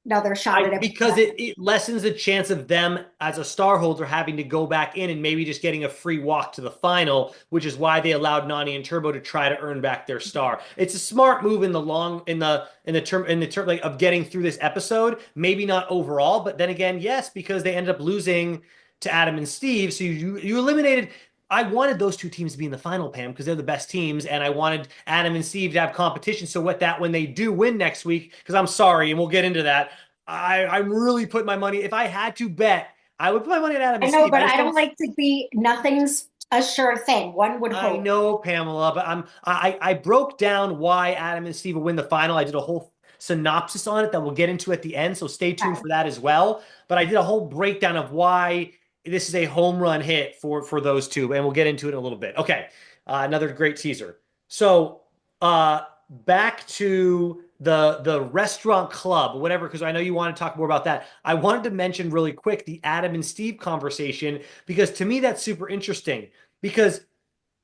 Speaker 2: another shot at it?
Speaker 1: because it lessens the chance of them as a star holder having to go back in and maybe just getting a free walk to the final, which is why they allowed Nani and Turbo to try to earn back their star. It's a smart move in the long in the term like of getting through this episode. Maybe not overall, but then again, yes, because they ended up losing to Adam and Steve. So you eliminated. I wanted those two teams to be in the final, Pam, because they're the best teams, and I wanted Adam and Steve to have competition. So what that when they do win next week, because I'm sorry, and we'll get into that. I'm really putting my money. If I had to bet, I would put my money on Adam
Speaker 2: I
Speaker 1: and
Speaker 2: know,
Speaker 1: Steve. I
Speaker 2: but
Speaker 1: just
Speaker 2: I
Speaker 1: don't.
Speaker 2: don't like to be, nothing's a sure thing. One would
Speaker 1: I
Speaker 2: hope.
Speaker 1: know, Pamela, but I broke down why Adam and Steve will win the final. I did a whole synopsis on it that we'll get into at the end, so stay tuned
Speaker 2: Okay.
Speaker 1: for that as well. But I did a whole breakdown of why this is a home run hit for those two, and we'll get into it in a little bit. Okay, another great teaser. So back to the restaurant club, whatever, because I know you want to talk more about that. I wanted to mention really quick the Adam and Steve conversation because to me that's super interesting because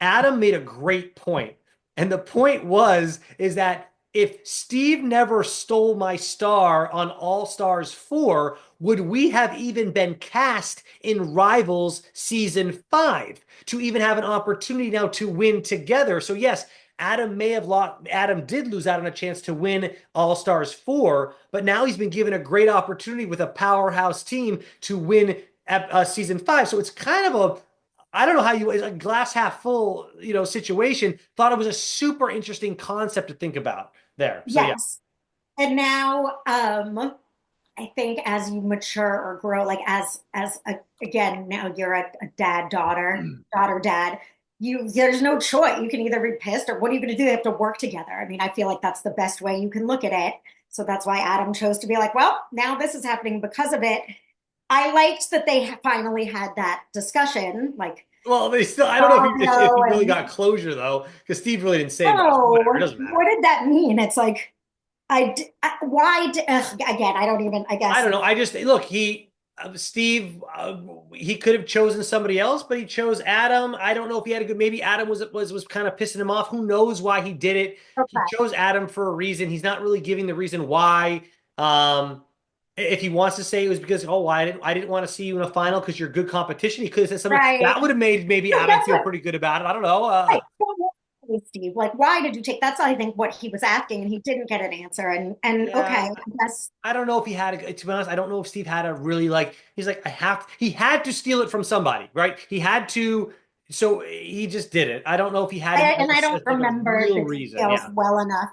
Speaker 1: Adam made a great point. And the point was is that if Steve never stole my star on All Stars 4, would we have even been cast in Rivals season 5 to even have an opportunity now to win together? So yes, Adam may have lost. Adam did lose out on a chance to win All Stars 4, but now he's been given a great opportunity with a powerhouse team to win season 5. So it's kind of a I don't know how you a glass half full, situation. Thought it was a super interesting concept to think about there. So yeah.
Speaker 2: Yes. And now, I think as you mature or grow, like again, now you're a dad, daughter, daughter, dad. There's no choice. You can either be pissed or what are you going to do? They have to work together. I mean, I feel like that's the best way you can look at it. So that's why Adam chose to be like, well, now this is happening because of it. I liked that they finally had that discussion. Like,
Speaker 1: Well, they still. I don't know if
Speaker 2: oh
Speaker 1: he if, if
Speaker 2: no,
Speaker 1: he really
Speaker 2: and
Speaker 1: got closure though, because Steve really didn't say much.
Speaker 2: oh,
Speaker 1: Whatever, it doesn't matter.
Speaker 2: what did that mean? It's like, why, again, I don't even, I
Speaker 1: I
Speaker 2: guess.
Speaker 1: don't know. I just look. Steve, he could have chosen somebody else, but he chose Adam. I don't know if he had a good. Maybe Adam was kind of pissing him off. Who knows why he did it? He
Speaker 2: Okay.
Speaker 1: chose Adam for a reason. He's not really giving the reason why. If he wants to say it was because I didn't want to see you in a final because you're good competition. He could have said something
Speaker 2: Right.
Speaker 1: that would have made maybe
Speaker 2: No,
Speaker 1: Adam
Speaker 2: that's
Speaker 1: feel
Speaker 2: what,
Speaker 1: pretty good about it. I don't know.
Speaker 2: right. Steve, like, why did you take, that's, I think, what he was asking, and he didn't get an answer. And okay,
Speaker 1: Yeah,
Speaker 2: I guess,
Speaker 1: I don't know if he had to be honest, I don't know if Steve had a really like he's like he had to steal it from somebody, right? He had to so he just did it. I don't know if he had
Speaker 2: and I don't
Speaker 1: like a
Speaker 2: remember
Speaker 1: real
Speaker 2: the
Speaker 1: reason.
Speaker 2: details
Speaker 1: Yeah.
Speaker 2: well enough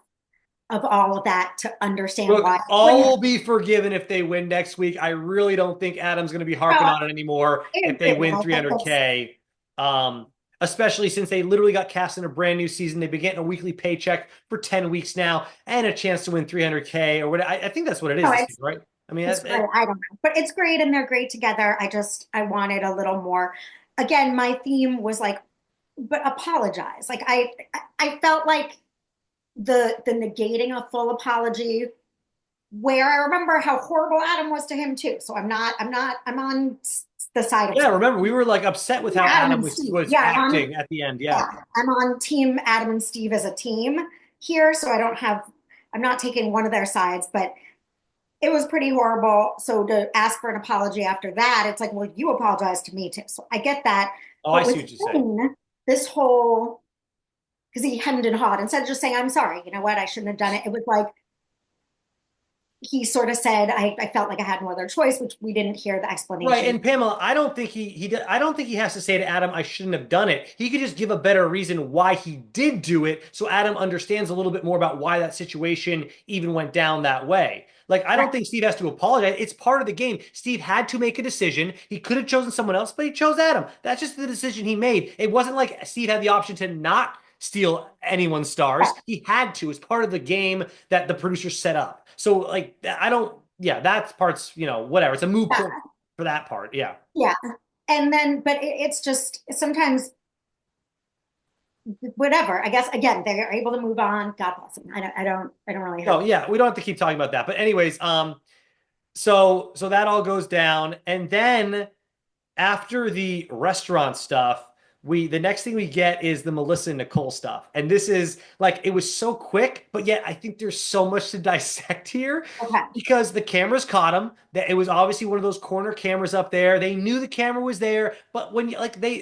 Speaker 2: of all of that to understand
Speaker 1: Look,
Speaker 2: why it
Speaker 1: all
Speaker 2: wouldn't have.
Speaker 1: will be forgiven if they win next week. I really don't think Adam's going to be
Speaker 2: No,
Speaker 1: harping
Speaker 2: I
Speaker 1: on it anymore if they
Speaker 2: agree. And
Speaker 1: win
Speaker 2: I think it's,
Speaker 1: 300K. Um, Especially since they literally got cast in a brand new season. They've been getting a weekly paycheck for 10 weeks now and a chance to win 300K or what. I think that's what it
Speaker 2: no,
Speaker 1: is this season, right? I mean,
Speaker 2: it's great. I don't know, but it's great, and they're great together. I wanted a little more. Again, my theme was like, but apologize. Like I felt like the negating a full apology where I remember how horrible Adam was to him too. So I'm on the side of
Speaker 1: yeah, remember we were like upset with how
Speaker 2: Adam
Speaker 1: Adam
Speaker 2: and
Speaker 1: was
Speaker 2: Steve.
Speaker 1: was
Speaker 2: Yeah,
Speaker 1: acting at the end. Yeah.
Speaker 2: yeah, I'm on team Adam and Steve as a team here. So I'm not taking one of their sides, but it was pretty horrible. So to ask for an apology after that, it's like, well, you apologize to me too. So I get that.
Speaker 1: Oh, I
Speaker 2: But
Speaker 1: see what you're saying.
Speaker 2: within this whole, because he hemmed and hawed, instead of just saying, I'm sorry, you know what, I shouldn't have done it. It was like, he sort of said, I felt like I had no other choice, which we didn't hear the
Speaker 3: Right,
Speaker 2: explanation.
Speaker 3: and Pamela, I don't think I don't think he has to say to Adam, "I shouldn't have done it." He could just give a better reason why he did do it, so Adam understands a little bit more about why that situation even went down that way. Like, I don't
Speaker 2: Right.
Speaker 3: think Steve has to apologize. It's part of the game. Steve had to make a decision. He could have chosen someone else, but he chose Adam. That's just the decision he made. It wasn't like Steve had the option to not steal anyone's stars.
Speaker 2: Right.
Speaker 3: He had to. It's part of the game that the producers set up. So, like, I don't. Yeah, that part's whatever. It's a moot point
Speaker 2: Yeah.
Speaker 3: for that part. Yeah.
Speaker 2: Yeah. And then, but it's just sometimes whatever. I guess again, they're able to move on. God bless them. I don't really
Speaker 3: No,
Speaker 2: have.
Speaker 3: yeah, we don't have to keep talking about that. But anyways, so that all goes down, and then after the restaurant stuff, the next thing we get is the Melissa and Nicole stuff. And this is like it was so quick, but yet I think there's so much to dissect here
Speaker 2: Okay.
Speaker 3: because the cameras caught him. That it was obviously one of those corner cameras up there. They knew the camera was there, but when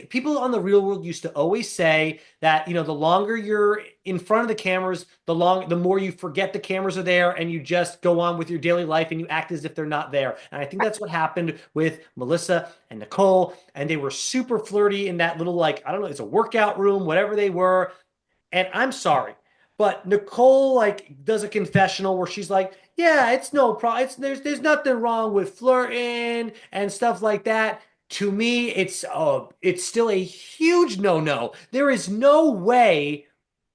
Speaker 3: people on the real world used to always say that, the longer you're in front of the cameras, the more you forget the cameras are there and you just go on with your daily life and you act as if they're not there. And I think that's what happened with Melissa and Nicole. And they were super flirty in that little, like, I don't know, it's a workout room, whatever they were. And I'm sorry, but Nicole like does a confessional where she's like, "Yeah, it's no problem. There's nothing wrong with flirting and stuff like that." To me, it's still a huge no-no. There is no way,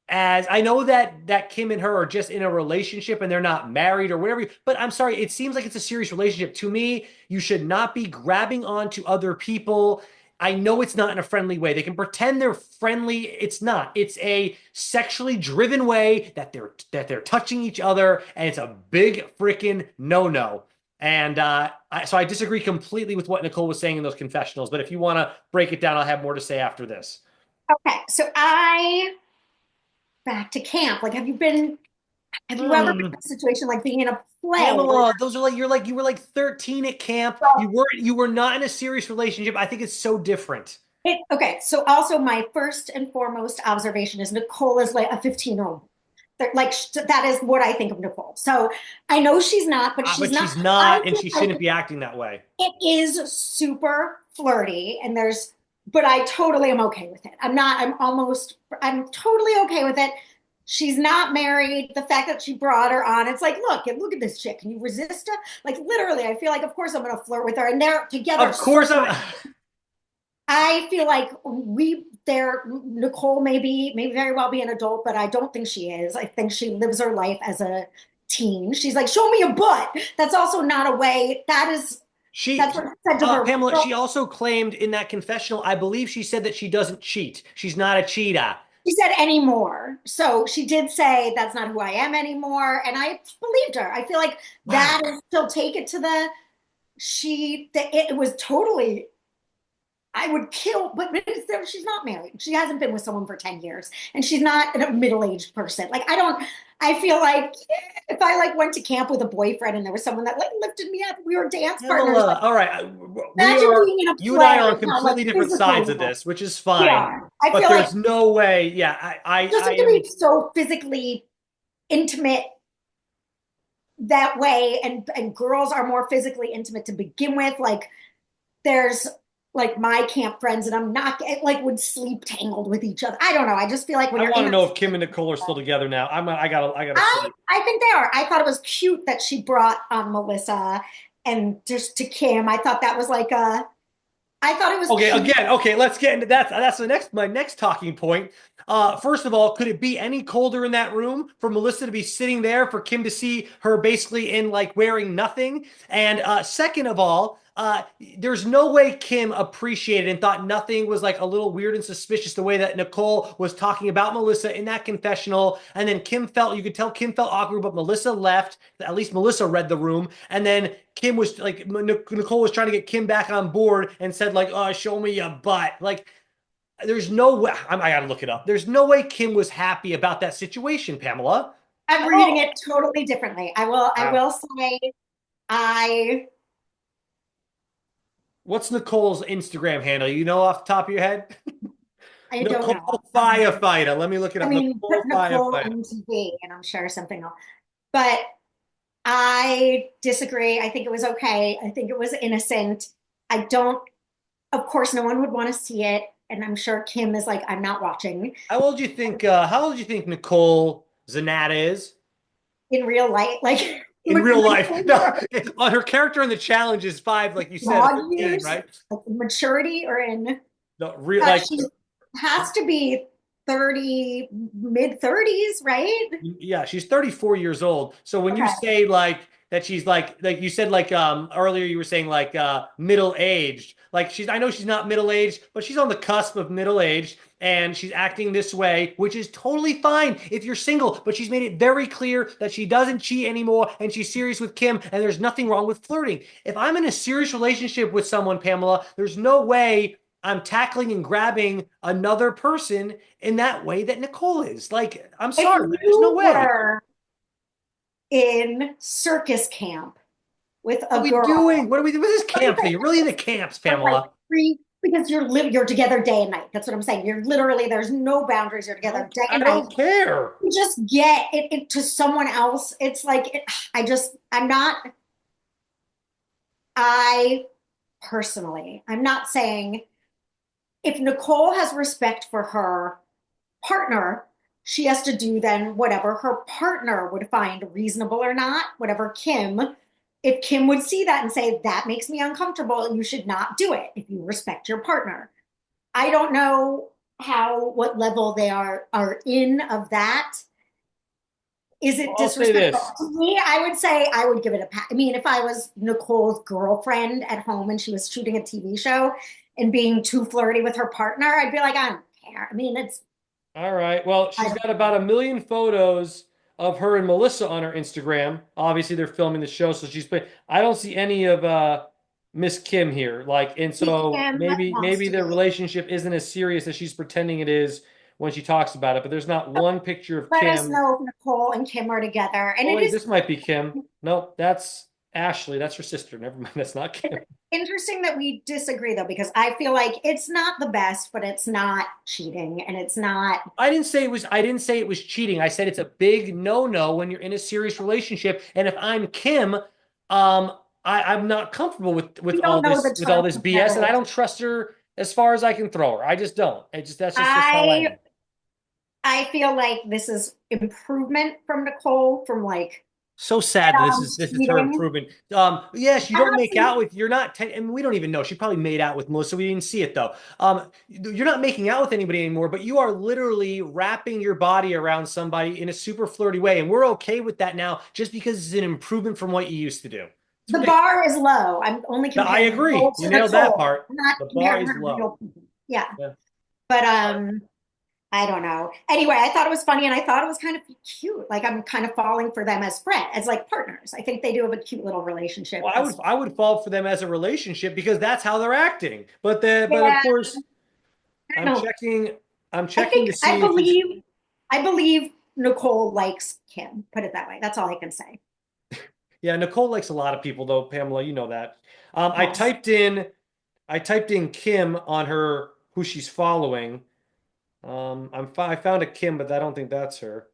Speaker 3: as I know that Kim and her are just in a relationship and they're not married or whatever, but I'm sorry, it seems like it's a serious relationship. To me, you should not be grabbing onto other people I know it's not in a friendly way. They can pretend they're friendly. It's not. It's a sexually driven way that they're touching each other, and it's a big freaking no-no. And so I disagree completely with what Nicole was saying in those confessionals. But if you want to break it down, I'll have more to say after this.
Speaker 2: Okay, so back to camp. Like, have you ever been
Speaker 3: Hmm.
Speaker 2: in a situation like being in a play where
Speaker 3: Pamela, those are like you were like 13 at camp. You were not in a serious relationship. I think it's so different.
Speaker 2: okay, so also my first and foremost observation is Nicole is like a 15-year-old. Like that is what I think of Nicole. So I know she's not, but she's
Speaker 3: But
Speaker 2: not.
Speaker 3: she's
Speaker 2: I
Speaker 3: not, and
Speaker 2: feel
Speaker 3: she
Speaker 2: like
Speaker 3: shouldn't be acting that way.
Speaker 2: it is super flirty, and but I totally am okay with it. I'm totally okay with it. She's not married. The fact that she brought her on, it's like, look at this chick. Can you resist her? Like literally, I feel like, of course, I'm going to flirt with her, and they're together
Speaker 3: Of
Speaker 2: so
Speaker 3: course, I'm.
Speaker 2: much. I feel like Nicole may very well be an adult, but I don't think she is. I think she lives her life as a teen. She's like, show me a butt. That's also not a way.
Speaker 3: She,
Speaker 2: That's what I said to her.
Speaker 3: Pamela.
Speaker 2: Well,
Speaker 3: She also claimed in that confessional. I believe she said that she doesn't cheat. She's not a cheetah.
Speaker 2: she said anymore. So she did say that's not who I am anymore. And I believed her. I feel like that
Speaker 3: Wow.
Speaker 2: is, she'll take it to it was totally, I would kill, but she's not married. She hasn't been with someone for 10 years, and she's not a middle-aged person. Like, I feel like if I like went to camp with a boyfriend and there was someone that like lifted me up, we were dance partners. Like,
Speaker 3: Pamela, all right.
Speaker 2: imagine being in a
Speaker 3: You and I are
Speaker 2: play
Speaker 3: on
Speaker 2: and how like
Speaker 3: completely different
Speaker 2: physical
Speaker 3: sides
Speaker 2: we
Speaker 3: of
Speaker 2: are.
Speaker 3: this, which is
Speaker 2: We
Speaker 3: fine.
Speaker 2: are. I
Speaker 3: But
Speaker 2: feel like
Speaker 3: there's no way. Yeah,
Speaker 2: just
Speaker 3: I
Speaker 2: to
Speaker 3: am.
Speaker 2: be so physically intimate that way, and girls are more physically intimate to begin with. Like there's like my camp friends, and I'm not like would sleep tangled with each other. I don't know. I just feel like when
Speaker 3: I
Speaker 2: you're
Speaker 3: want
Speaker 2: in
Speaker 3: to
Speaker 2: a,
Speaker 3: know if Kim and Nicole are still together now. I gotta see.
Speaker 2: I think they are. I thought it was cute that she brought on Melissa and just to Kim. I thought that was like I thought it was
Speaker 3: Okay,
Speaker 2: cute.
Speaker 3: again, okay, let's get into that. That's my next talking point. First of all, could it be any colder in that room for Melissa to be sitting there, for Kim to see her basically in like wearing nothing? And second of all, there's no way Kim appreciated and thought nothing was like a little weird and suspicious the way that Nicole was talking about Melissa in that confessional. And then you could tell Kim felt awkward, but Melissa left. At least Melissa read the room. And then Kim was like, Nicole was trying to get Kim back on board and said like, "Oh, show me your butt." Like, there's no way. I gotta look it up. There's no way Kim was happy about that situation, Pamela.
Speaker 2: I'm reading
Speaker 3: Oh,
Speaker 2: it totally differently. I
Speaker 3: wow.
Speaker 2: will say I
Speaker 3: What's Nicole's Instagram handle? You know off the top of your head?
Speaker 2: I don't
Speaker 3: Nicole
Speaker 2: know.
Speaker 3: Firefighter. Let me look it
Speaker 2: I
Speaker 3: up.
Speaker 2: mean, put
Speaker 3: Nicole
Speaker 2: Nicole
Speaker 3: Firefighter.
Speaker 2: MTV, and I'm sure something else. But I disagree. I think it was okay. I think it was innocent. I don't, of course, no one would want to see it. And I'm sure Kim is like, I'm not watching
Speaker 3: How old do you think Nicole Zanata is?
Speaker 2: in real life, like
Speaker 3: In real life? No,
Speaker 2: mature
Speaker 3: on her character in the challenge is five, like you said,
Speaker 2: dog
Speaker 3: 15,
Speaker 2: years,
Speaker 3: right?
Speaker 2: like maturity, or in,
Speaker 3: No, real like
Speaker 2: she has to be 30, mid 30s, right?
Speaker 3: yeah, she's 34 years old. So when you
Speaker 2: Okay.
Speaker 3: say like that she's like you said like earlier you were saying like middle aged. Like I know she's not middle aged, but she's on the cusp of middle aged and she's acting this way, which is totally fine if you're single, but she's made it very clear that she doesn't cheat anymore and she's serious with Kim and there's nothing wrong with flirting. If I'm in a serious relationship with someone, Pamela, there's no way I'm tackling and grabbing another person in that way that Nicole is. Like, I'm
Speaker 2: If
Speaker 3: sorry, there's no
Speaker 2: you
Speaker 3: way.
Speaker 2: were in circus camp with
Speaker 3: What
Speaker 2: a
Speaker 3: are we
Speaker 2: girl,
Speaker 3: doing? What are we doing? This is camp thing. You're really into camps,
Speaker 2: for like
Speaker 3: Pamela.
Speaker 2: because you're together day and night. That's what I'm saying. You're literally there's no boundaries. You're together day
Speaker 3: I
Speaker 2: and night.
Speaker 3: don't care.
Speaker 2: You just get it to someone else. It's like I'm not. I personally, I'm not saying if Nicole has respect for her partner, she has to do then whatever her partner would find reasonable or not, whatever if Kim would see that and say, that makes me uncomfortable, you should not do it if you respect your partner. I don't know what level they are in of that. Is it
Speaker 3: I'll say
Speaker 2: disrespectful
Speaker 3: this.
Speaker 2: to me? I would say I would give it a pass. I mean, if I was Nicole's girlfriend at home and she was shooting a TV show, and being too flirty with her partner, I'd be like, I don't care. I mean, it's,
Speaker 3: All right. Well,
Speaker 2: I
Speaker 3: she's
Speaker 2: don't
Speaker 3: got about 1 million photos of her and Melissa on her Instagram. Obviously, they're filming the show, so she's playing. I don't see any of Miss Kim here. Like, and
Speaker 2: think
Speaker 3: so
Speaker 2: Kim wants
Speaker 3: maybe
Speaker 2: to
Speaker 3: their
Speaker 2: be.
Speaker 3: relationship isn't as serious as she's pretending it is when she talks about it. But there's not one picture of
Speaker 2: Let us
Speaker 3: Kim.
Speaker 2: know if Nicole and Kim are together. And
Speaker 3: Oh
Speaker 2: it
Speaker 3: wait,
Speaker 2: is
Speaker 3: this might be Kim. Nope, that's Ashley. That's her sister. Never mind. That's not
Speaker 2: it's
Speaker 3: Kim.
Speaker 2: interesting that we disagree though, because I feel like it's not the best, but it's not cheating and it's not
Speaker 3: I didn't say it was cheating. I said it's a big no-no when you're in a serious relationship. And if I'm Kim, I'm not comfortable
Speaker 2: we don't know the
Speaker 3: with all
Speaker 2: terms
Speaker 3: this
Speaker 2: of
Speaker 3: BS, and I
Speaker 2: marriage.
Speaker 3: don't trust her as far as I can throw her. I just don't. That's just how I
Speaker 2: I
Speaker 3: am.
Speaker 2: I feel like this is improvement from Nicole from like
Speaker 3: So sad that this is her
Speaker 2: cheating.
Speaker 3: improvement. Yes, you
Speaker 2: I'm
Speaker 3: don't
Speaker 2: not
Speaker 3: make
Speaker 2: saying
Speaker 3: out with you're not. I mean, we don't even know. She probably made out with Melissa. We didn't see it though. You're not making out with anybody anymore, but you are literally wrapping your body around somebody in a super flirty way, and we're okay with that now, just because it's an improvement from what you used to do. It's
Speaker 2: the
Speaker 3: ridiculous.
Speaker 2: bar is low. I'm only
Speaker 3: I
Speaker 2: comparing
Speaker 3: agree.
Speaker 2: Nicole
Speaker 3: You
Speaker 2: to
Speaker 3: nailed that
Speaker 2: Nicole.
Speaker 3: part.
Speaker 2: I'm not
Speaker 3: The bar
Speaker 2: comparing
Speaker 3: is
Speaker 2: her to
Speaker 3: low.
Speaker 2: real people. Yeah.
Speaker 3: Yeah.
Speaker 2: But
Speaker 3: All right.
Speaker 2: I don't know. Anyway, I thought it was funny and I thought it was kind of cute. Like I'm kind of falling for them as friends, as like partners. I think they do have a cute little relationship
Speaker 3: Well,
Speaker 2: as
Speaker 3: I would fall for them as a relationship because that's how they're acting. But of
Speaker 2: yeah,
Speaker 3: course,
Speaker 2: I
Speaker 3: I'm
Speaker 2: don't know.
Speaker 3: checking I'm
Speaker 2: I
Speaker 3: checking
Speaker 2: think
Speaker 3: to see if it's
Speaker 2: I believe Nicole likes Kim. Put it that way. That's all I can say.
Speaker 3: yeah, Nicole likes a lot of people though, Pamela, you know that.
Speaker 2: Yes.
Speaker 3: I typed in Kim on her who she's following. I found a Kim, but I don't think that's her.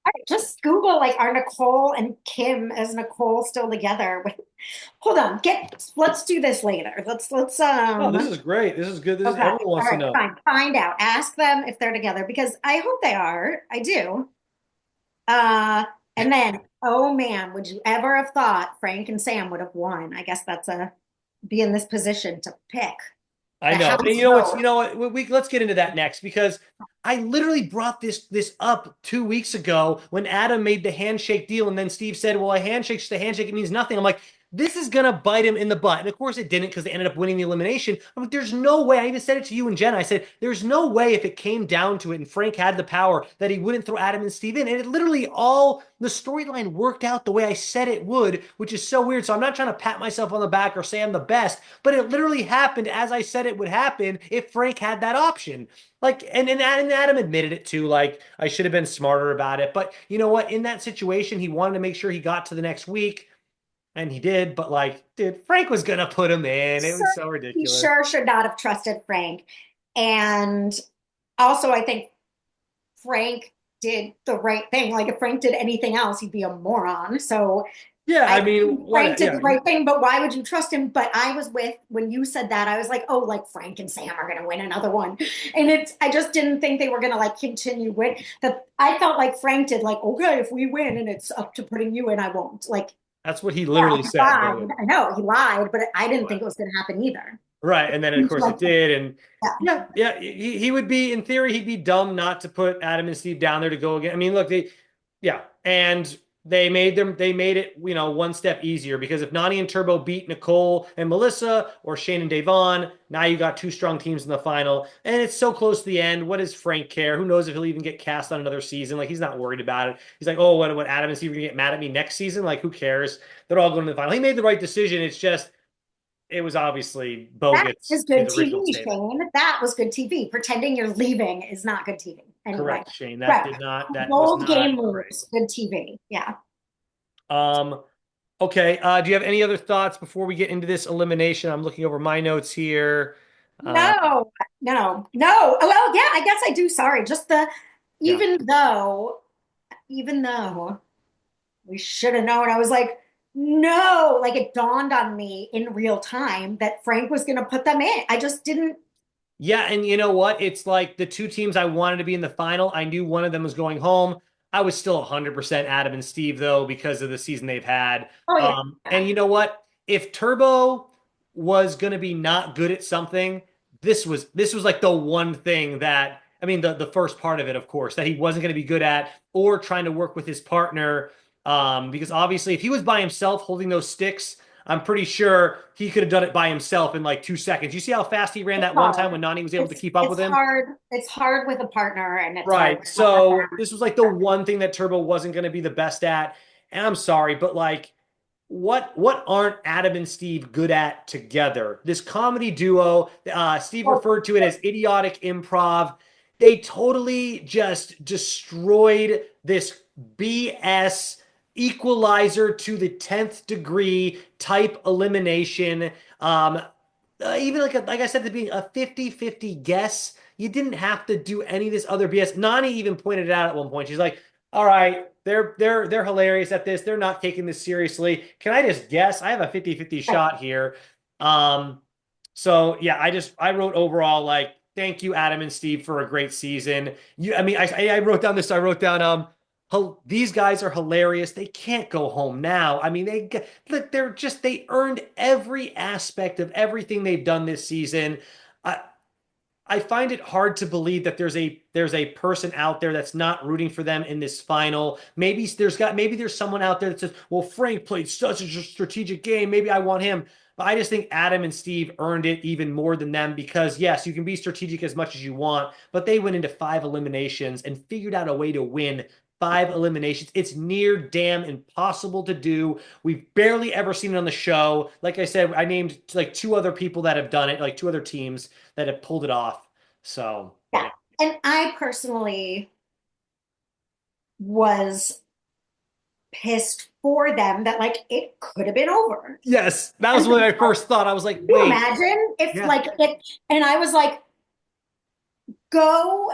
Speaker 2: All right, just Google like are Nicole and Kim as Nicole still together? Wait, hold on. Let's do this later. Let's
Speaker 3: Oh, this is great. This is good. This is
Speaker 2: okay.
Speaker 3: everyone
Speaker 2: All
Speaker 3: wants to
Speaker 2: right,
Speaker 3: know.
Speaker 2: fine. Find out. Ask them if they're together because I hope they are. I do. Uh, and then, oh man, would you ever have thought Frank and Sam would have won? I guess that's a be in this position to pick
Speaker 3: I
Speaker 2: the
Speaker 3: know. And
Speaker 2: house vote.
Speaker 3: you know what, let's get into that next because I literally brought this up 2 weeks ago when Adam made the handshake deal, and then Steve said, "Well, a handshake's just a handshake; it means nothing." I'm like, "This is gonna bite him in the butt," and of course it didn't because they ended up winning the elimination. I'm like, "There's no way." I even said it to you and Jen. I said, "There's no way if it came down to it and Frank had the power that he wouldn't throw Adam and Steve in." And it literally all the storyline worked out the way I said it would, which is so weird. So I'm not trying to pat myself on the back or say I'm the best, but it literally happened as I said it would happen if Frank had that option. Like, and Adam admitted it too. Like, I should have been smarter about it. But you know what? In that situation, he wanted to make sure he got to the next week, and he did. But like, dude, Frank was gonna put him in. It
Speaker 2: Sure,
Speaker 3: was so
Speaker 2: he
Speaker 3: ridiculous.
Speaker 2: sure should not have trusted Frank. And also, I think Frank did the right thing. Like if Frank did anything else, he'd be a moron. So
Speaker 3: Yeah,
Speaker 2: I
Speaker 3: I mean,
Speaker 2: think Frank
Speaker 3: what?
Speaker 2: did
Speaker 3: Yeah,
Speaker 2: the right thing, but why would you trust him? But I was with when you said that, I was like, oh, like Frank and Sam are gonna win another one. And I just didn't think they were gonna like continue with that. I felt like Frank did like, okay, if we win and it's up to putting you in, I won't. Like,
Speaker 3: that's what he
Speaker 2: yeah,
Speaker 3: literally
Speaker 2: he
Speaker 3: said. By the way.
Speaker 2: lied. I know he lied, but I didn't think it was gonna happen either.
Speaker 3: Right, and then of
Speaker 2: He's
Speaker 3: course
Speaker 2: like,
Speaker 3: it did, and
Speaker 2: yeah.
Speaker 3: yeah, he would be in theory he'd be dumb not to put Adam and Steve down there to go again. I mean, look, yeah, and they made it one step easier because if Nani and Turbo beat Nicole and Melissa or Shane and Devon, now you got two strong teams in the final, and it's so close to the end. What does Frank care? Who knows if he'll even get cast on another season? Like he's not worried about it. He's like, oh, what Adam and Steve are gonna get mad at me next season? Like who cares? They're all going to the final. He made the right decision. It's just it was obviously
Speaker 2: That
Speaker 3: bogus,
Speaker 2: is good
Speaker 3: his original
Speaker 2: TV,
Speaker 3: statement.
Speaker 2: Shane. That was good TV. Pretending you're leaving is not good TV. Anyway,
Speaker 3: Correct, Shane.
Speaker 2: right.
Speaker 3: That was
Speaker 2: Bold
Speaker 3: not
Speaker 2: game
Speaker 3: great.
Speaker 2: moves, good TV. Yeah.
Speaker 3: Um, okay. Do you have any other thoughts before we get into this elimination? I'm looking over my notes here. Uh,
Speaker 2: No, no. Oh, well, yeah, I guess I do. Sorry. Just
Speaker 3: yeah.
Speaker 2: even though, even though we should have known, I was like, no, like it dawned on me in real time that Frank was going to put them in. I just didn't.
Speaker 3: Yeah, and you know what? It's like the two teams I wanted to be in the final. I knew one of them was going home. I was still 100% Adam and Steve though because of the season they've had.
Speaker 2: Oh, yeah.
Speaker 3: And you know what? If Turbo was going to be not good at something, this was like the one thing that I mean the first part of it, of course, that he wasn't going to be good at or trying to work with his partner. Because obviously, if he was by himself holding those sticks, I'm pretty sure he could have done it by himself in like 2 seconds. You see how fast he ran
Speaker 2: It's
Speaker 3: that one time
Speaker 2: hard.
Speaker 3: when Nani was able to keep up with him?
Speaker 2: It's hard with a partner, and it's hard
Speaker 3: Right.
Speaker 2: with someone
Speaker 3: So
Speaker 2: that.
Speaker 3: this was like the one thing that Turbo wasn't going to be the best at. And I'm sorry, but like what aren't Adam and Steve good at together? This comedy duo, Steve
Speaker 2: Well,
Speaker 3: referred to it as idiotic improv. They totally just destroyed this BS equalizer to the 10th degree type elimination. Even like I said at the beginning, a 50-50 guess. You didn't have to do any of this other BS. Nani even pointed it out at one point. She's like, all right, they're hilarious at this. They're not taking this seriously. Can I just guess? I have a 50-50
Speaker 2: right.
Speaker 3: shot here. Um, so yeah, I wrote overall like thank you, Adam and Steve, for a great season. I wrote down this. I wrote down these guys are hilarious. They can't go home now. I mean, look, they earned every aspect of everything they've done this season. I I find it hard to believe that there's a person out there that's not rooting for them in this final. Maybe there's someone out there that says, "Well, Frank played such a strategic game. Maybe I want him." But I just think Adam and Steve earned it even more than them because yes, you can be strategic as much as you want, but they went into 5 eliminations and figured out a way to win 5 eliminations. It's near damn impossible to do. We've barely ever seen it on the show. Like I said, I named like 2 other people that have done it, like 2 other teams that have pulled it off. So
Speaker 2: Yeah.
Speaker 3: yeah.
Speaker 2: And I personally was pissed for them that like it could have been over.
Speaker 3: Yes, that was
Speaker 2: And
Speaker 3: what I first thought. I was like,
Speaker 2: can you
Speaker 3: wait,
Speaker 2: imagine if
Speaker 3: yeah,
Speaker 2: like it, and I was like, go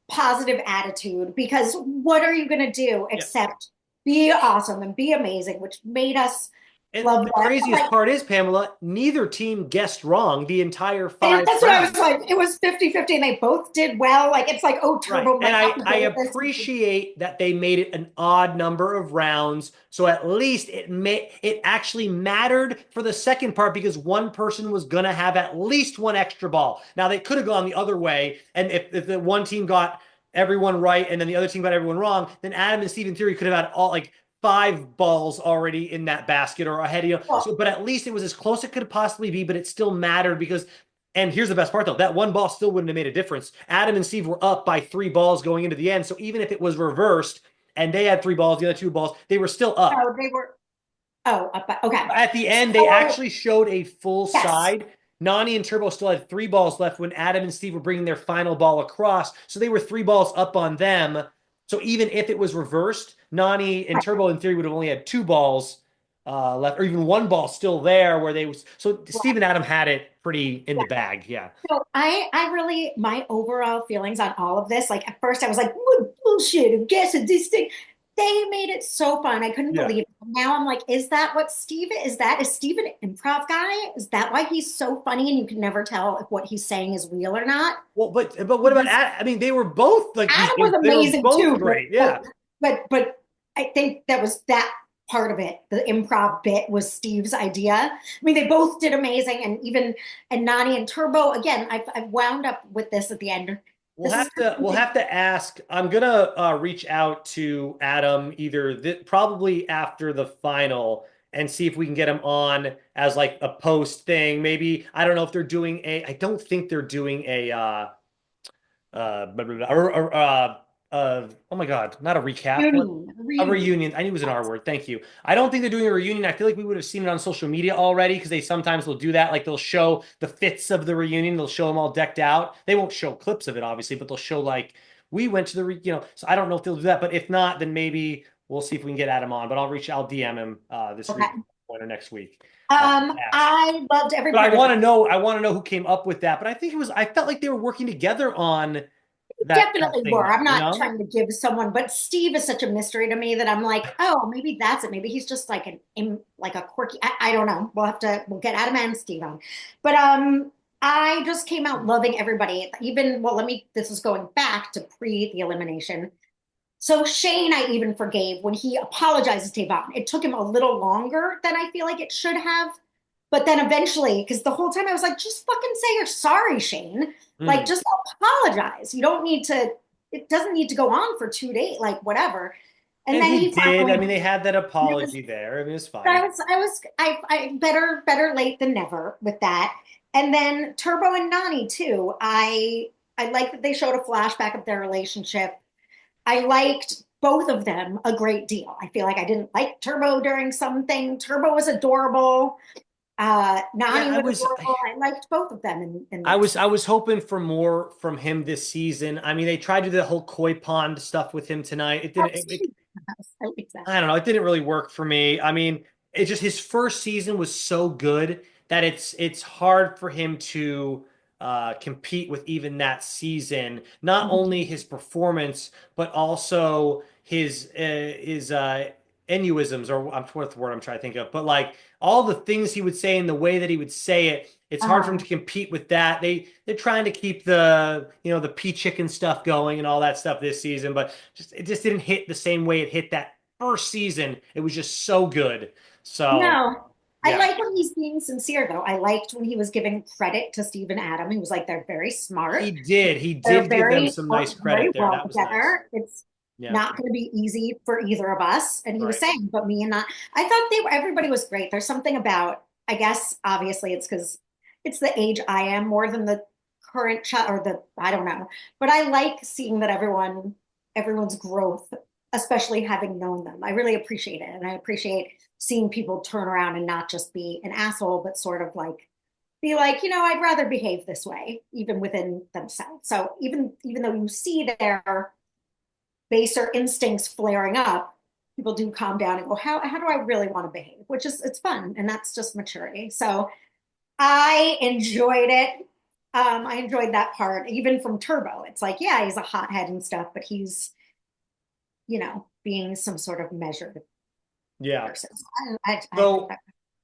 Speaker 2: positive attitude, because what are you going to do
Speaker 3: yeah.
Speaker 2: except be awesome and be amazing, which made us
Speaker 3: And
Speaker 2: love
Speaker 3: the
Speaker 2: them.
Speaker 3: craziest
Speaker 2: Like,
Speaker 3: part is, Pamela, neither team guessed wrong the entire
Speaker 2: and
Speaker 3: five
Speaker 2: that's what I was
Speaker 3: rounds.
Speaker 2: like. It was 50-50 and they both did well. Like, it's like, oh,
Speaker 3: Right.
Speaker 2: Turbo
Speaker 3: And
Speaker 2: might have to
Speaker 3: I
Speaker 2: go with this.
Speaker 3: appreciate that they made it an odd number of rounds. So at least it actually mattered for the second part because one person was gonna have at least one extra ball. Now they could have gone the other way. And if the one team got everyone right and then the other team got everyone wrong, then Adam and Steve in theory could have had all like 5 balls already in that basket or ahead of you.
Speaker 2: Well,
Speaker 3: So, but at least it was as close as it could possibly be, but it still mattered because and here's the best part, though. That one ball still wouldn't have made a difference. Adam and Steve were up by 3 balls going into the end. So even if it was reversed and they had 3 balls, the other 2 balls, they were still up.
Speaker 2: no, they were, oh, okay.
Speaker 3: At the end, they
Speaker 2: So,
Speaker 3: actually showed a full
Speaker 2: yes.
Speaker 3: side. Nani and Turbo still had 3 balls left when Adam and Steve were bringing their final ball across. So they were 3 balls up on them. So even if it was reversed, Nani and Turbo in theory would have only had 2 balls left, or even 1 ball still there where they was. So Steve and Adam had it pretty in the bag. Yeah.
Speaker 2: So I really, my overall feelings on all of this, like at first I was like, "What bullshit, I'm guessing this thing." They made it so fun. I couldn't
Speaker 3: Yeah.
Speaker 2: believe it. Now I'm like, is that what Steve is? Is Steve an improv guy? Is that why he's so funny and you can never tell if what he's saying is real or not?
Speaker 3: Well, but what about
Speaker 2: Because
Speaker 3: Adam? I mean, they were both like these.
Speaker 2: Adam was
Speaker 3: They were
Speaker 2: amazing
Speaker 3: both
Speaker 2: too,
Speaker 3: great. Yeah.
Speaker 2: but I think that was that part of it. The improv bit was Steve's idea. I mean, they both did amazing, and even and Nani and Turbo again. I've wound up with this at the end.
Speaker 3: We'll
Speaker 2: This is
Speaker 3: have to we'll have to ask. I'm gonna reach out to Adam either probably after the final and see if we can get him on as like a post thing. Maybe I don't know if they're doing a. I don't think they're doing a blah, blah, blah, oh my God, not a recap. What? A
Speaker 2: reunion.
Speaker 3: reunion. I knew it was an R word. Thank you. I don't think they're doing a reunion. I feel like we would have seen it on social media already because they sometimes will do that. Like they'll show the fits of the reunion. They'll show them all decked out. They won't show clips of it, obviously, but they'll show like we went to So I don't know if they'll do that, but if not, then maybe we'll see if we can get Adam on. But I'll DM him this week
Speaker 2: Okay.
Speaker 3: or next week. Ask.
Speaker 2: I loved every
Speaker 3: But I
Speaker 2: part of
Speaker 3: want
Speaker 2: it.
Speaker 3: to know. I want to know who came up with that. But I think it was. I felt like they were working together on that
Speaker 2: Definitely
Speaker 3: thing,
Speaker 2: were.
Speaker 3: though.
Speaker 2: I'm
Speaker 3: You
Speaker 2: not
Speaker 3: know?
Speaker 2: trying to give someone, but Steve is such a mystery to me that I'm like, oh, maybe that's it. Maybe he's just like like a quirky. I don't know. We'll get Adam and Steve on, but I just came out loving everybody. Even well, This is going back to pre the elimination. So Shane, I even forgave when he apologizes to Devon. It took him a little longer than I feel like it should have. But then eventually, because the whole time I was like, just fucking say you're sorry, Shane. Like,
Speaker 3: Hmm.
Speaker 2: just apologize. You don't need to, it doesn't need to go on for 2 days, like, whatever. And
Speaker 3: And
Speaker 2: then
Speaker 3: he
Speaker 2: he
Speaker 3: did. I
Speaker 2: finally
Speaker 3: mean, they had that
Speaker 2: it was
Speaker 3: apology there. I mean, it's
Speaker 2: I
Speaker 3: fine.
Speaker 2: was I better late than never with that. And then Turbo and Nani too. I like that they showed a flashback of their relationship. I liked both of them a great deal. I feel like I didn't like Turbo during something. Turbo was adorable.
Speaker 3: Yeah,
Speaker 2: Nani was adorable. I liked both of them in
Speaker 3: I
Speaker 2: this.
Speaker 3: was I was hoping for more from him this season. I mean, they tried to do the whole koi pond stuff with him tonight. It didn't.
Speaker 2: That's cute. I like that.
Speaker 3: I don't know. It didn't really work for me. I mean, it just his first season was so good that it's hard for him to compete with even that season. Not only his performance, but also his enuisms, or I'm what's the word I'm trying to think of. But like all the things he would say and the way that he would say it, it's hard for him
Speaker 2: Uh,
Speaker 3: to compete with that. They're trying to keep the pea chicken stuff going and all that stuff this season, but it just didn't hit the same way it hit that first season. It was just so good. So
Speaker 2: no, I
Speaker 3: yeah,
Speaker 2: like when he's being sincere though. I liked when he was giving credit to Steve and Adam. He was like, they're very
Speaker 3: he
Speaker 2: smart.
Speaker 3: did. He
Speaker 2: They're
Speaker 3: did give them
Speaker 2: very
Speaker 3: some nice
Speaker 2: work very
Speaker 3: credit there.
Speaker 2: well
Speaker 3: That was nice.
Speaker 2: together. It's
Speaker 3: Yeah,
Speaker 2: not going to be easy for either of us. And he was
Speaker 3: right.
Speaker 2: saying, but me and not. I thought everybody was great. There's something about. I guess obviously it's because it's the age I am more than the current child or the I don't know. But I like seeing that everyone's growth, especially having known them. I really appreciate it, and I appreciate seeing people turn around and not just be an asshole, but sort of like be like, I'd rather behave this way, even within themselves. So even though you see their baser instincts flaring up, people do calm down and go, how do I really want to behave? Which is it's fun, and that's just maturity. So I enjoyed it. I enjoyed that part, even from Turbo. It's like, yeah, he's a hothead and stuff, but he's, being some sort of measured
Speaker 3: Yeah.
Speaker 2: person. I think
Speaker 3: So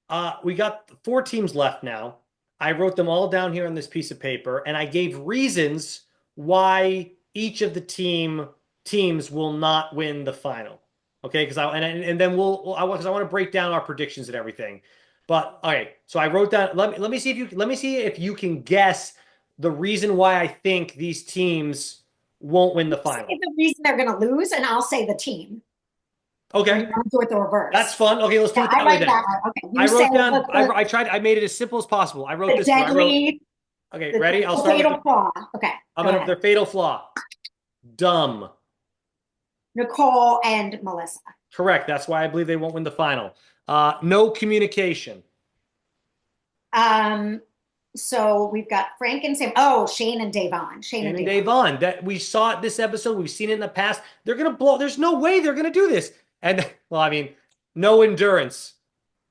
Speaker 2: that
Speaker 3: we got four teams left now. I wrote them all down here on this piece of paper, and I gave reasons why each of the teams will not win the final. Okay, because and then because I want to break down our predictions and everything. But okay, so I wrote down. Let me see if you can guess the reason why I think these teams won't win the
Speaker 2: say
Speaker 3: final.
Speaker 2: the reason they're going to lose, and I'll say the team. Or
Speaker 3: Okay,
Speaker 2: you want to do it the
Speaker 3: that's
Speaker 2: reverse?
Speaker 3: fun. Okay, let's do
Speaker 2: Yeah,
Speaker 3: it
Speaker 2: I
Speaker 3: that way
Speaker 2: like
Speaker 3: then.
Speaker 2: that one. Okay,
Speaker 3: I
Speaker 2: you say
Speaker 3: wrote down. I tried. I made it as simple as possible. I wrote
Speaker 2: the
Speaker 3: this here. I wrote.
Speaker 2: deadly,
Speaker 3: Okay,
Speaker 2: the,
Speaker 3: ready? I'll
Speaker 2: the
Speaker 3: start with
Speaker 2: fatal flaw. Okay,
Speaker 3: I'm
Speaker 2: go
Speaker 3: gonna
Speaker 2: ahead.
Speaker 3: their fatal flaw. Dumb.
Speaker 2: Nicole and Melissa.
Speaker 3: Correct. That's why I believe they won't win the final. No communication.
Speaker 2: Um, so we've got Frank and Sam. Oh, Shane and Devon. Shane and
Speaker 3: And
Speaker 2: Devon.
Speaker 3: Devon. That we saw it this episode. We've seen it in the past. They're gonna blow. There's no way they're gonna do this. And well, I mean, no endurance.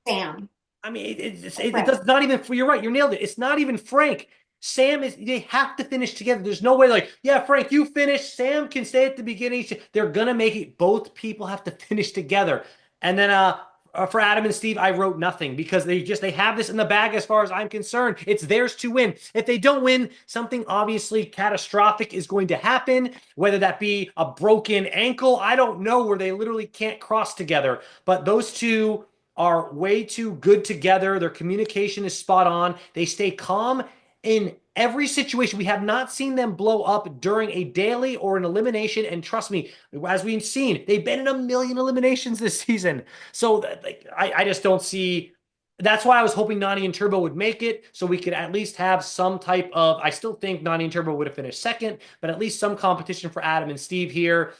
Speaker 2: Sam.
Speaker 3: I mean, it
Speaker 2: Right.
Speaker 3: does not even. You're right. You nailed it. It's not even Frank. Sam is. They have to finish together. There's no way. Like, yeah, Frank, you finish. Sam can stay at the beginning. They're gonna make it. Both people have to finish together. And then, for Adam and Steve, I wrote nothing because they have this in the bag as far as I'm concerned. It's theirs to win. If they don't win, something obviously catastrophic is going to happen. Whether that be a broken ankle, I don't know, where they literally can't cross together. But those two are way too good together. Their communication is spot on. They stay calm in every situation. We have not seen them blow up during a daily or an elimination. And trust me, as we've seen, they've been in a million eliminations this season. So like, I just don't see. That's why I was hoping Nani and Turbo would make it, so we could at least have some type of. I still think Nani and Turbo would have finished second, but at least some competition for Adam and Steve here.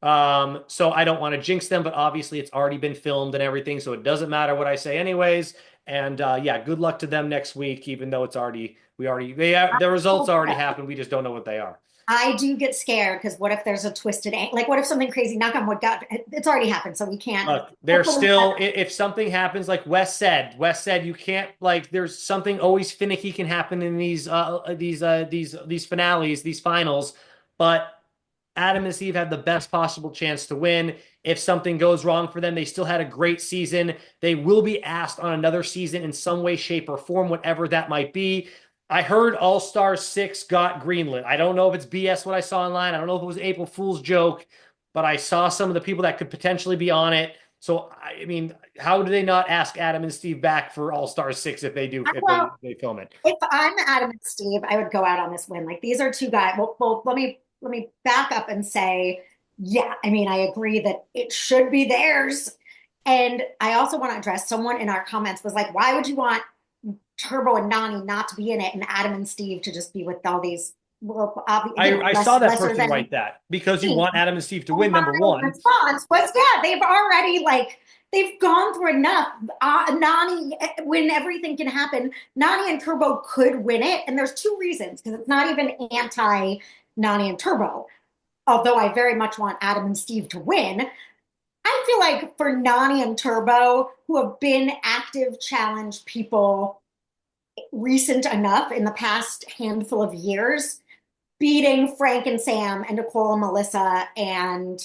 Speaker 3: So I don't want to jinx them, but obviously it's already been filmed and everything, so it doesn't matter what I say anyways. And yeah, good luck to them next week, even though the results already happened. We just don't know what they are.
Speaker 2: I do get scared because what if there's a twisted ankle? Like, what if something crazy, knock on wood, God, it's already happened, so we can't.
Speaker 3: Look, they're
Speaker 2: Hopefully,
Speaker 3: still, if something happens, like Wes said, you can't, like, there's something always finicky can happen in these finales, these finals, but Adam and Steve had the best possible chance to win. If something goes wrong for them, they still had a great season. They will be asked on another season in some way, shape, or form, whatever that might be. I heard All Star 6 got greenlit. I don't know if it's BS what I saw online. I don't know if it was an April Fool's joke, but I saw some of the people that could potentially be on it. So, I mean, how do they not ask Adam and Steve back for All Star 6 if they do, if
Speaker 2: well,
Speaker 3: they film it?
Speaker 2: if I'm Adam and Steve, I would go out on this win. Like these are two guys. Well, let me back up and say Yeah, I mean, I agree that it should be theirs. And I also want to address someone in our comments was like, why would you want Turbo and Nani not to be in it and Adam and Steve to just be with all these, well,
Speaker 3: I saw that
Speaker 2: lesser
Speaker 3: person
Speaker 2: than
Speaker 3: write that because you
Speaker 2: teams?
Speaker 3: want Adam and Steve to
Speaker 2: And
Speaker 3: win,
Speaker 2: my
Speaker 3: number one.
Speaker 2: response was, yeah, they've already like they've gone through enough. Nani, when everything can happen, Nani and Turbo could win it, and there's two reasons because it's not even anti Nani and Turbo. Although I very much want Adam and Steve to win, I feel like for Nani and Turbo, who have been active challenge people recent enough in the past handful of years, beating Frank and Sam and Nicole and Melissa and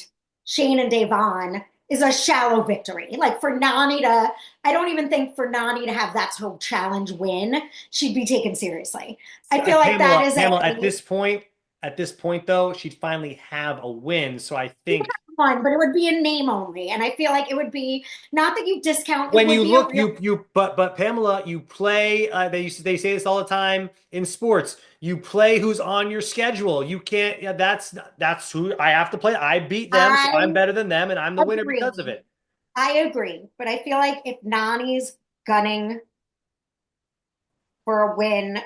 Speaker 2: Shane and Devon is a shallow victory. Like for Nani to, I don't even think for Nani to have that's her challenge win, she'd be taken seriously. I feel like that is
Speaker 3: Pamela, at this point though, she'd finally have a win. So I think
Speaker 2: one, but it would be a name only. And I feel like it would be not that you discount, it
Speaker 3: when
Speaker 2: would
Speaker 3: you
Speaker 2: be a
Speaker 3: look,
Speaker 2: real
Speaker 3: but Pamela, you play. They say this all the time in sports. You play who's on your schedule. You can't. Yeah, that's who I have to play. I beat them, so
Speaker 2: I
Speaker 3: I'm better than them, and I'm the winner because of
Speaker 2: agree.
Speaker 3: it.
Speaker 2: I agree. But I feel like if Nani's gunning for a win,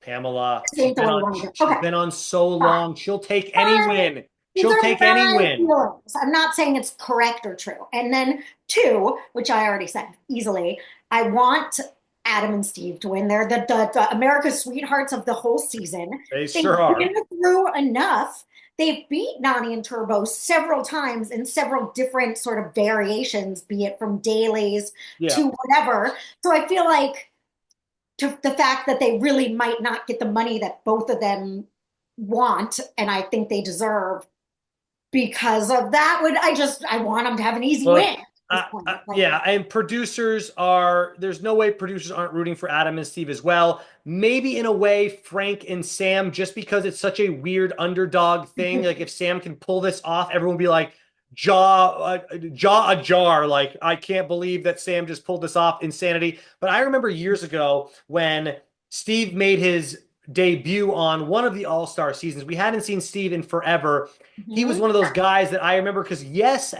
Speaker 3: Pamela,
Speaker 2: this ain't the way you want to do it.
Speaker 3: she's
Speaker 2: Okay,
Speaker 3: been on so
Speaker 2: fine.
Speaker 3: long. She'll take any
Speaker 2: Fine.
Speaker 3: win.
Speaker 2: These
Speaker 3: She'll
Speaker 2: are
Speaker 3: take any
Speaker 2: my
Speaker 3: win.
Speaker 2: feelings. I'm not saying it's correct or true. And then two, which I already said easily, I want Adam and Steve to win. They're the America's sweethearts of the whole season.
Speaker 3: They
Speaker 2: They've
Speaker 3: sure are.
Speaker 2: been through enough. They've beat Nani and Turbo several times in several different sort of variations, be it from dailies
Speaker 3: Yeah.
Speaker 2: to whatever. So I feel like to the fact that they really might not get the money that both of them want and I think they deserve because of that would I want them to have an easy win
Speaker 3: Look,
Speaker 2: at this point. Like,
Speaker 3: yeah, and producers are, there's no way producers aren't rooting for Adam and Steve as well. Maybe in a way, Frank and Sam, just because it's such a weird underdog thing. Like if Sam can pull this off, everyone will be like, jaw ajar. Like, I can't believe that Sam just pulled this off. Insanity. But I remember years ago when Steve made his debut on one of the All-Star seasons. We hadn't seen Steve in forever. He was
Speaker 2: mhm.
Speaker 3: one of those guys that I remember because yes,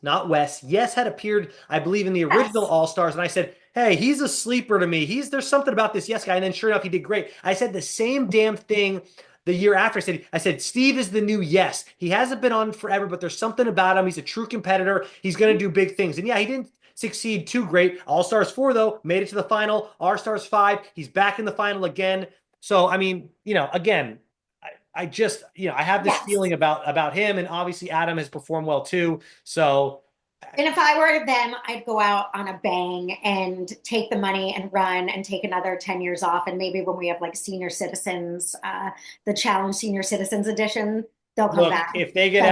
Speaker 3: not Wes, yes had appeared, I believe, in the original
Speaker 2: Yes,
Speaker 3: All Stars, and I said, "Hey, he's a sleeper to me. There's something about this Yes guy." And then sure enough, he did great. I said the same damn thing the year after. I said Steve is the new Yes. He hasn't been on forever, but there's something about him. He's a true competitor. He's going to do big things. And yeah, he didn't succeed too great. All Stars 4 though made it to the final. All Stars 5, he's back in the final again. So I mean, again, I just, I have this
Speaker 2: yes.
Speaker 3: feeling about him, and obviously Adam has performed well too. So
Speaker 2: And if I were them, I'd go out on a bang and take the money and run and take another 10 years off. And maybe when we have like senior citizens, the challenge senior citizens edition, they'll come
Speaker 3: look,
Speaker 2: back.
Speaker 3: if they get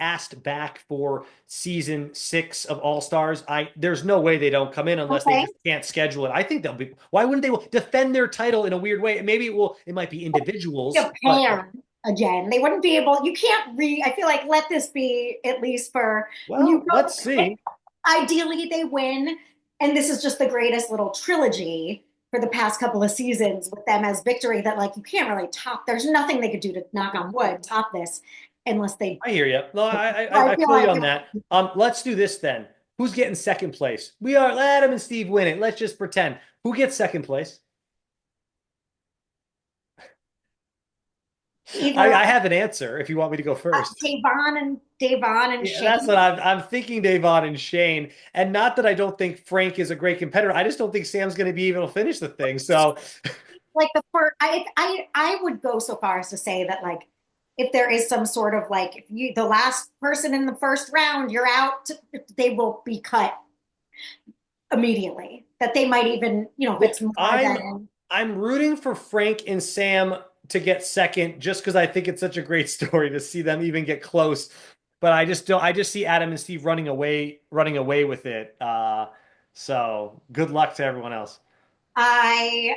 Speaker 3: asked back for season 6 of All Stars, there's no way they don't come in unless they
Speaker 2: Okay.
Speaker 3: just can't schedule it. I think they'll be. Why wouldn't they defend their title in a weird way? Maybe it might be individuals, but
Speaker 2: Japan again. They wouldn't be able, you can't I feel like let this be at least for when you
Speaker 3: well,
Speaker 2: go,
Speaker 3: let's see.
Speaker 2: ideally they win. And this is just the greatest little trilogy for the past couple of seasons with them as victory that like you can't really top. There's nothing they could do to knock on wood, top this unless they,
Speaker 3: I hear you. No,
Speaker 2: I
Speaker 3: I
Speaker 2: feel
Speaker 3: feel you
Speaker 2: like
Speaker 3: on that. Let's do this then. Who's getting second place? Let Adam and Steve win it. Let's just pretend. Who gets second place?
Speaker 2: either
Speaker 3: I have an answer if you want me to go first.
Speaker 2: Devon and
Speaker 3: Yeah, that's
Speaker 2: Shane.
Speaker 3: what I'm thinking, Devon and Shane. And not that I don't think Frank is a great competitor. I just don't think Sam's going to be able to finish the thing. So,
Speaker 2: Like the first, I would go so far as to say that like if there is some sort of like if you the last person in the first round you're out, they will be cut immediately. That they might even if
Speaker 3: look,
Speaker 2: it's more than
Speaker 3: I'm rooting for Frank and Sam to get second just because I think it's such a great story to see them even get close. But I just don't. I just see Adam and Steve running away with it. So good luck to everyone else.
Speaker 2: I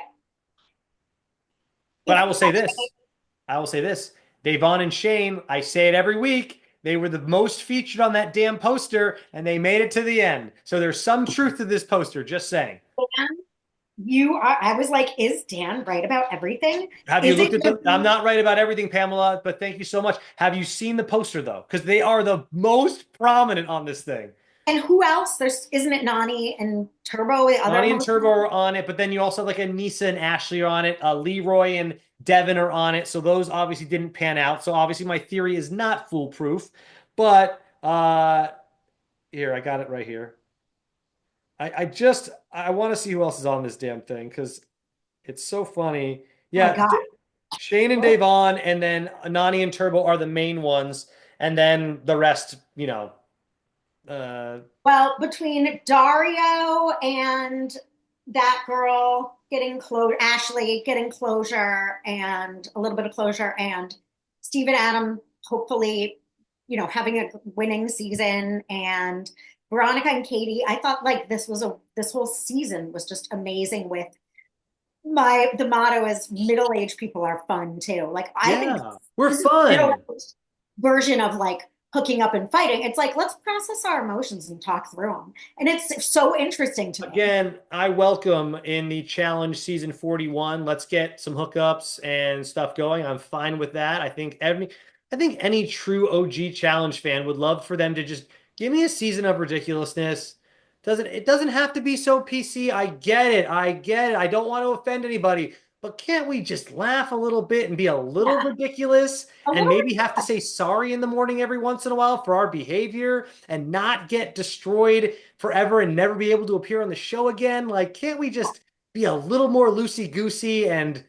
Speaker 3: But
Speaker 2: if
Speaker 3: I will say this. I will say this. Devon and Shane, I say it every week. They were the most featured on that damn poster, and they made it to the end. So there's some truth to this poster. Just saying.
Speaker 2: I was like, is Dan right about everything?
Speaker 3: Have you
Speaker 2: Is
Speaker 3: looked
Speaker 2: it
Speaker 3: at
Speaker 2: just,
Speaker 3: them? I'm not right about everything, Pamela, but thank you so much. Have you seen the poster though? Because they are the most prominent on this thing.
Speaker 2: and who else? Isn't it Nani and Turbo, the other
Speaker 3: Ronnie and
Speaker 2: most?
Speaker 3: Turbo are on it, but then you also have like Anissa and Ashley are on it. Leroy and Devon are on it. So those obviously didn't pan out. So obviously my theory is not foolproof. But here, I got it right here. I want to see who else is on this damn thing because it's so funny.
Speaker 2: Oh my
Speaker 3: Yeah,
Speaker 2: God.
Speaker 3: Shane and Devon, and then Nani and Turbo are the main ones, and then the rest, uh,
Speaker 2: Well, between Dario and that girl getting close, Ashley getting closure and a little bit of closure, and Steve and Adam hopefully, having a winning season, and Veronica and Katie. I thought like this whole season was just amazing. With the motto is middle-aged people are fun too. Like I think
Speaker 3: yeah, we're
Speaker 2: this is middle
Speaker 3: fun.
Speaker 2: version of like hooking up and fighting. It's like, let's process our emotions and talk through them. And it's so interesting to me.
Speaker 3: Again, I welcome in the challenge season 41. Let's get some hookups and stuff going. I'm fine with that. I think any true OG challenge fan would love for them to just give me a season of ridiculousness. It doesn't have to be so PC. I get it. I get it. I don't want to offend anybody, but can't we just laugh a little bit and be a little
Speaker 2: Yeah.
Speaker 3: ridiculous
Speaker 2: A
Speaker 3: and
Speaker 2: little
Speaker 3: maybe have to
Speaker 2: bit.
Speaker 3: say sorry in the morning every once in a while for our behavior and not get destroyed forever and never be able to appear on the show again? Like, can't we just be a little more loosey goosey and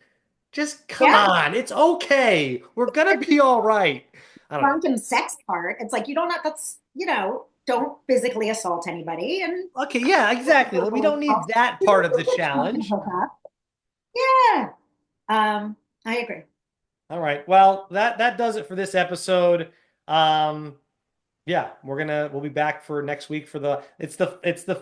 Speaker 3: just come
Speaker 2: Yeah.
Speaker 3: on? It's okay. We're gonna
Speaker 2: It's
Speaker 3: be all right. I don't know.
Speaker 2: drunken sex part. It's like, you don't have, that's, don't physically assault anybody. And
Speaker 3: Okay, yeah, exactly. We don't need that part of the challenge.
Speaker 2: yeah. I agree.
Speaker 3: All right. Well, that does it for this episode. Um, Yeah, we'll be back for next week for the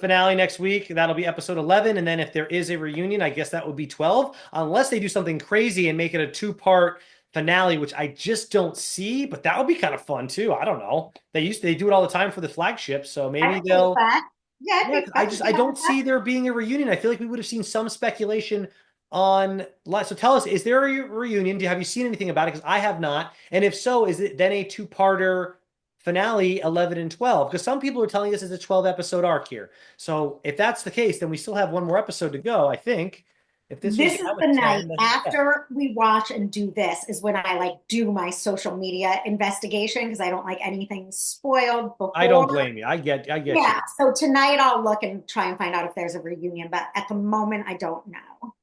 Speaker 3: finale next week. That'll be episode 11, and then if there is a reunion, I guess that would be 12, unless they do something crazy and make it a two-part finale, which I just don't see, but that would be kind of fun too. I don't know. They do it all the time for the flagship, so
Speaker 2: I'd
Speaker 3: maybe
Speaker 2: take
Speaker 3: they'll
Speaker 2: that. Yeah,
Speaker 3: yeah, 'cause
Speaker 2: I would
Speaker 3: I
Speaker 2: be happy
Speaker 3: don't
Speaker 2: with that.
Speaker 3: see there being a reunion. I feel like we would have seen some speculation on. So tell us, is there a reunion? Have you seen anything about it? Because I have not. And if so, is it then a two-parter finale, 11 and 12? Because some people are telling us it's a 12 episode arc here. So if that's the case, then we still have one more episode to go, I think. If this was
Speaker 2: This is
Speaker 3: out
Speaker 2: the
Speaker 3: at
Speaker 2: night
Speaker 3: 10, then yeah.
Speaker 2: after we watch and do this is when I like do my social media investigation because I don't like anything spoiled
Speaker 3: I don't
Speaker 2: before.
Speaker 3: blame you. I get
Speaker 2: Yeah,
Speaker 3: you.
Speaker 2: so tonight I'll look and try and find out if there's a reunion, but at the moment I don't know.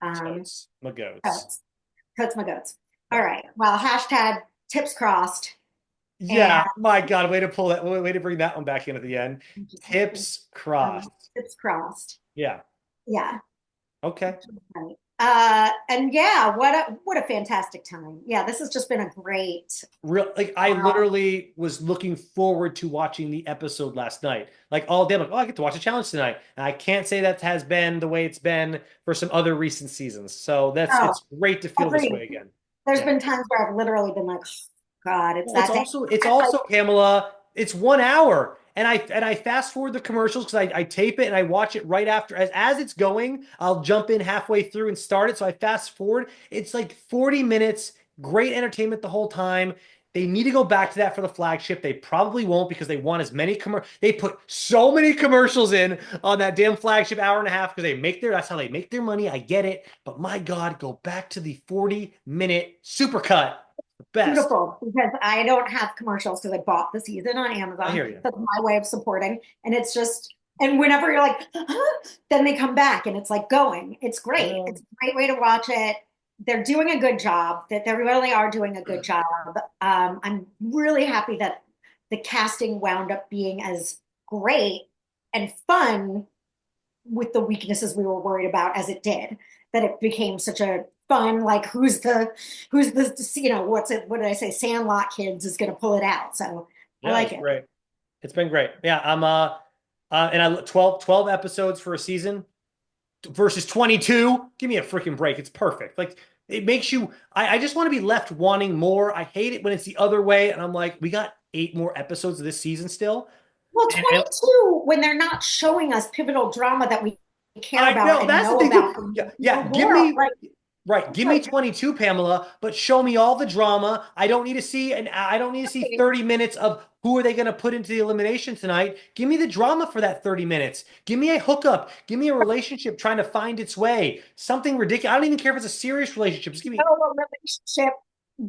Speaker 2: Um,
Speaker 3: Totes, my goats.
Speaker 2: totes, totes my goats. All
Speaker 3: Right.
Speaker 2: right. Well, hashtag tips crossed, and
Speaker 3: Yeah, my God, way to bring that one back in at the end. Tips crossed.
Speaker 2: tips crossed.
Speaker 3: Yeah.
Speaker 2: Yeah.
Speaker 3: Okay.
Speaker 2: Right. And yeah, what a fantastic time. Yeah, this has just been a great.
Speaker 3: Real like I
Speaker 2: Uh,
Speaker 3: literally was looking forward to watching the episode last night. Like all day, I'm like, oh, I get to watch a challenge tonight. And I can't say that has been the way it's been for some other recent seasons. So
Speaker 2: oh,
Speaker 3: it's great to feel this
Speaker 2: agreed.
Speaker 3: way again.
Speaker 2: There's
Speaker 3: Yeah.
Speaker 2: been times where I've literally been like, "Oh, God, it's
Speaker 3: Well,
Speaker 2: that day."
Speaker 3: it's
Speaker 2: Like,
Speaker 3: also Pamela. It's 1 hour, and I fast forward the commercials because I tape it and I watch it right after as it's going. I'll jump in halfway through and start it. So I fast forward. It's like 40 minutes, great entertainment the whole time. They need to go back to that for the flagship. They probably won't because they want as many They put so many commercials in on that damn flagship hour and a half because that's how they make their money. I get it, but my God, go back to the 40-minute supercut. The best.
Speaker 2: beautiful because I don't have commercials because I bought the season on
Speaker 3: I
Speaker 2: Amazon.
Speaker 3: hear you.
Speaker 2: That's my way of supporting. And it's just, and whenever you're like, then they come back and it's like going. It's great.
Speaker 3: Well,
Speaker 2: It's a great way to watch it. They're doing a good job. That they really are doing a good job. I'm really happy that the casting wound up being as great and fun with the weaknesses we were worried about as it did. That it became such a fun, like who's the what's it what did I say, Sandlot kids is gonna pull it out. So I
Speaker 3: yeah,
Speaker 2: like
Speaker 3: it's
Speaker 2: it.
Speaker 3: great. It's been great. Yeah, I'm and I 12 episodes for a season versus 22. Give me a freaking break. It's perfect. Like it makes you I just want to be left wanting more. I hate it when it's the other way and I'm like, we got 8 more episodes of this season still.
Speaker 2: Well,
Speaker 3: And
Speaker 2: 22, when they're not showing us pivotal drama that we care
Speaker 3: I
Speaker 2: about
Speaker 3: know
Speaker 2: and
Speaker 3: that's the
Speaker 2: know
Speaker 3: thing
Speaker 2: about
Speaker 3: too.
Speaker 2: the
Speaker 3: Yeah,
Speaker 2: real
Speaker 3: yeah. Give
Speaker 2: world.
Speaker 3: me
Speaker 2: Like,
Speaker 3: right. Give me
Speaker 2: like
Speaker 3: 22, Pamela, but show me all the drama. I don't need to see and I don't need to see 30 minutes of who are they going to put into the elimination tonight. Give me the drama for that 30 minutes. Give me a hookup. Give me a relationship trying to find its way. Something ridiculous. I don't even care if it's a serious relationship. Just give me
Speaker 2: a relationship.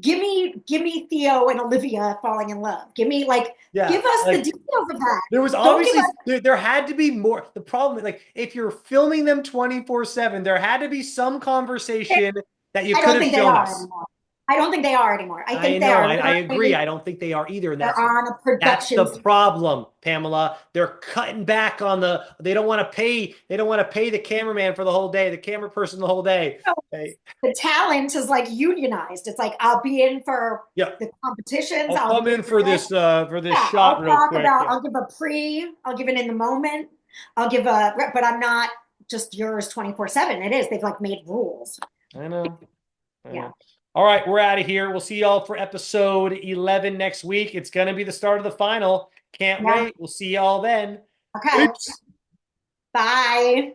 Speaker 2: Give me Theo and Olivia falling in love. Give
Speaker 3: yeah,
Speaker 2: us the
Speaker 3: like
Speaker 2: details of that.
Speaker 3: there was
Speaker 2: Don't give
Speaker 3: obviously
Speaker 2: us
Speaker 3: there had to be more. The problem, like if you're filming them 24/7, there had to be some conversation that you
Speaker 2: I
Speaker 3: could
Speaker 2: don't
Speaker 3: have
Speaker 2: think they
Speaker 3: shown
Speaker 2: are
Speaker 3: us.
Speaker 2: anymore. I don't think they are anymore. I
Speaker 3: I
Speaker 2: think they
Speaker 3: know,
Speaker 2: are
Speaker 3: I agree. I
Speaker 2: literally
Speaker 3: don't think they are either, and
Speaker 2: they're on a
Speaker 3: that's the
Speaker 2: production.
Speaker 3: problem, Pamela. They're cutting back on they don't want to pay. They don't want to pay the cameraman for the whole day, the camera person the whole day. Hey,
Speaker 2: The talent is like unionized. It's like I'll be in for
Speaker 3: yeah,
Speaker 2: the competitions.
Speaker 3: I'll
Speaker 2: I'll
Speaker 3: come
Speaker 2: be in
Speaker 3: in
Speaker 2: for this.
Speaker 3: for this
Speaker 2: Yeah,
Speaker 3: shot
Speaker 2: I'll
Speaker 3: real
Speaker 2: talk
Speaker 3: quick.
Speaker 2: about.
Speaker 3: Yeah,
Speaker 2: I'll give a pre. I'll give it in the moment. I'll give a. But I'm not just yours 24/7. It is. They've like made rules.
Speaker 3: I know. I
Speaker 2: Yeah.
Speaker 3: know. All right, we're out of here. We'll see y'all for episode 11 next week. It's going to be the start of the final. Can't
Speaker 2: Yeah.
Speaker 3: wait. We'll see y'all then.
Speaker 2: Okay.
Speaker 3: Peace.
Speaker 2: Bye.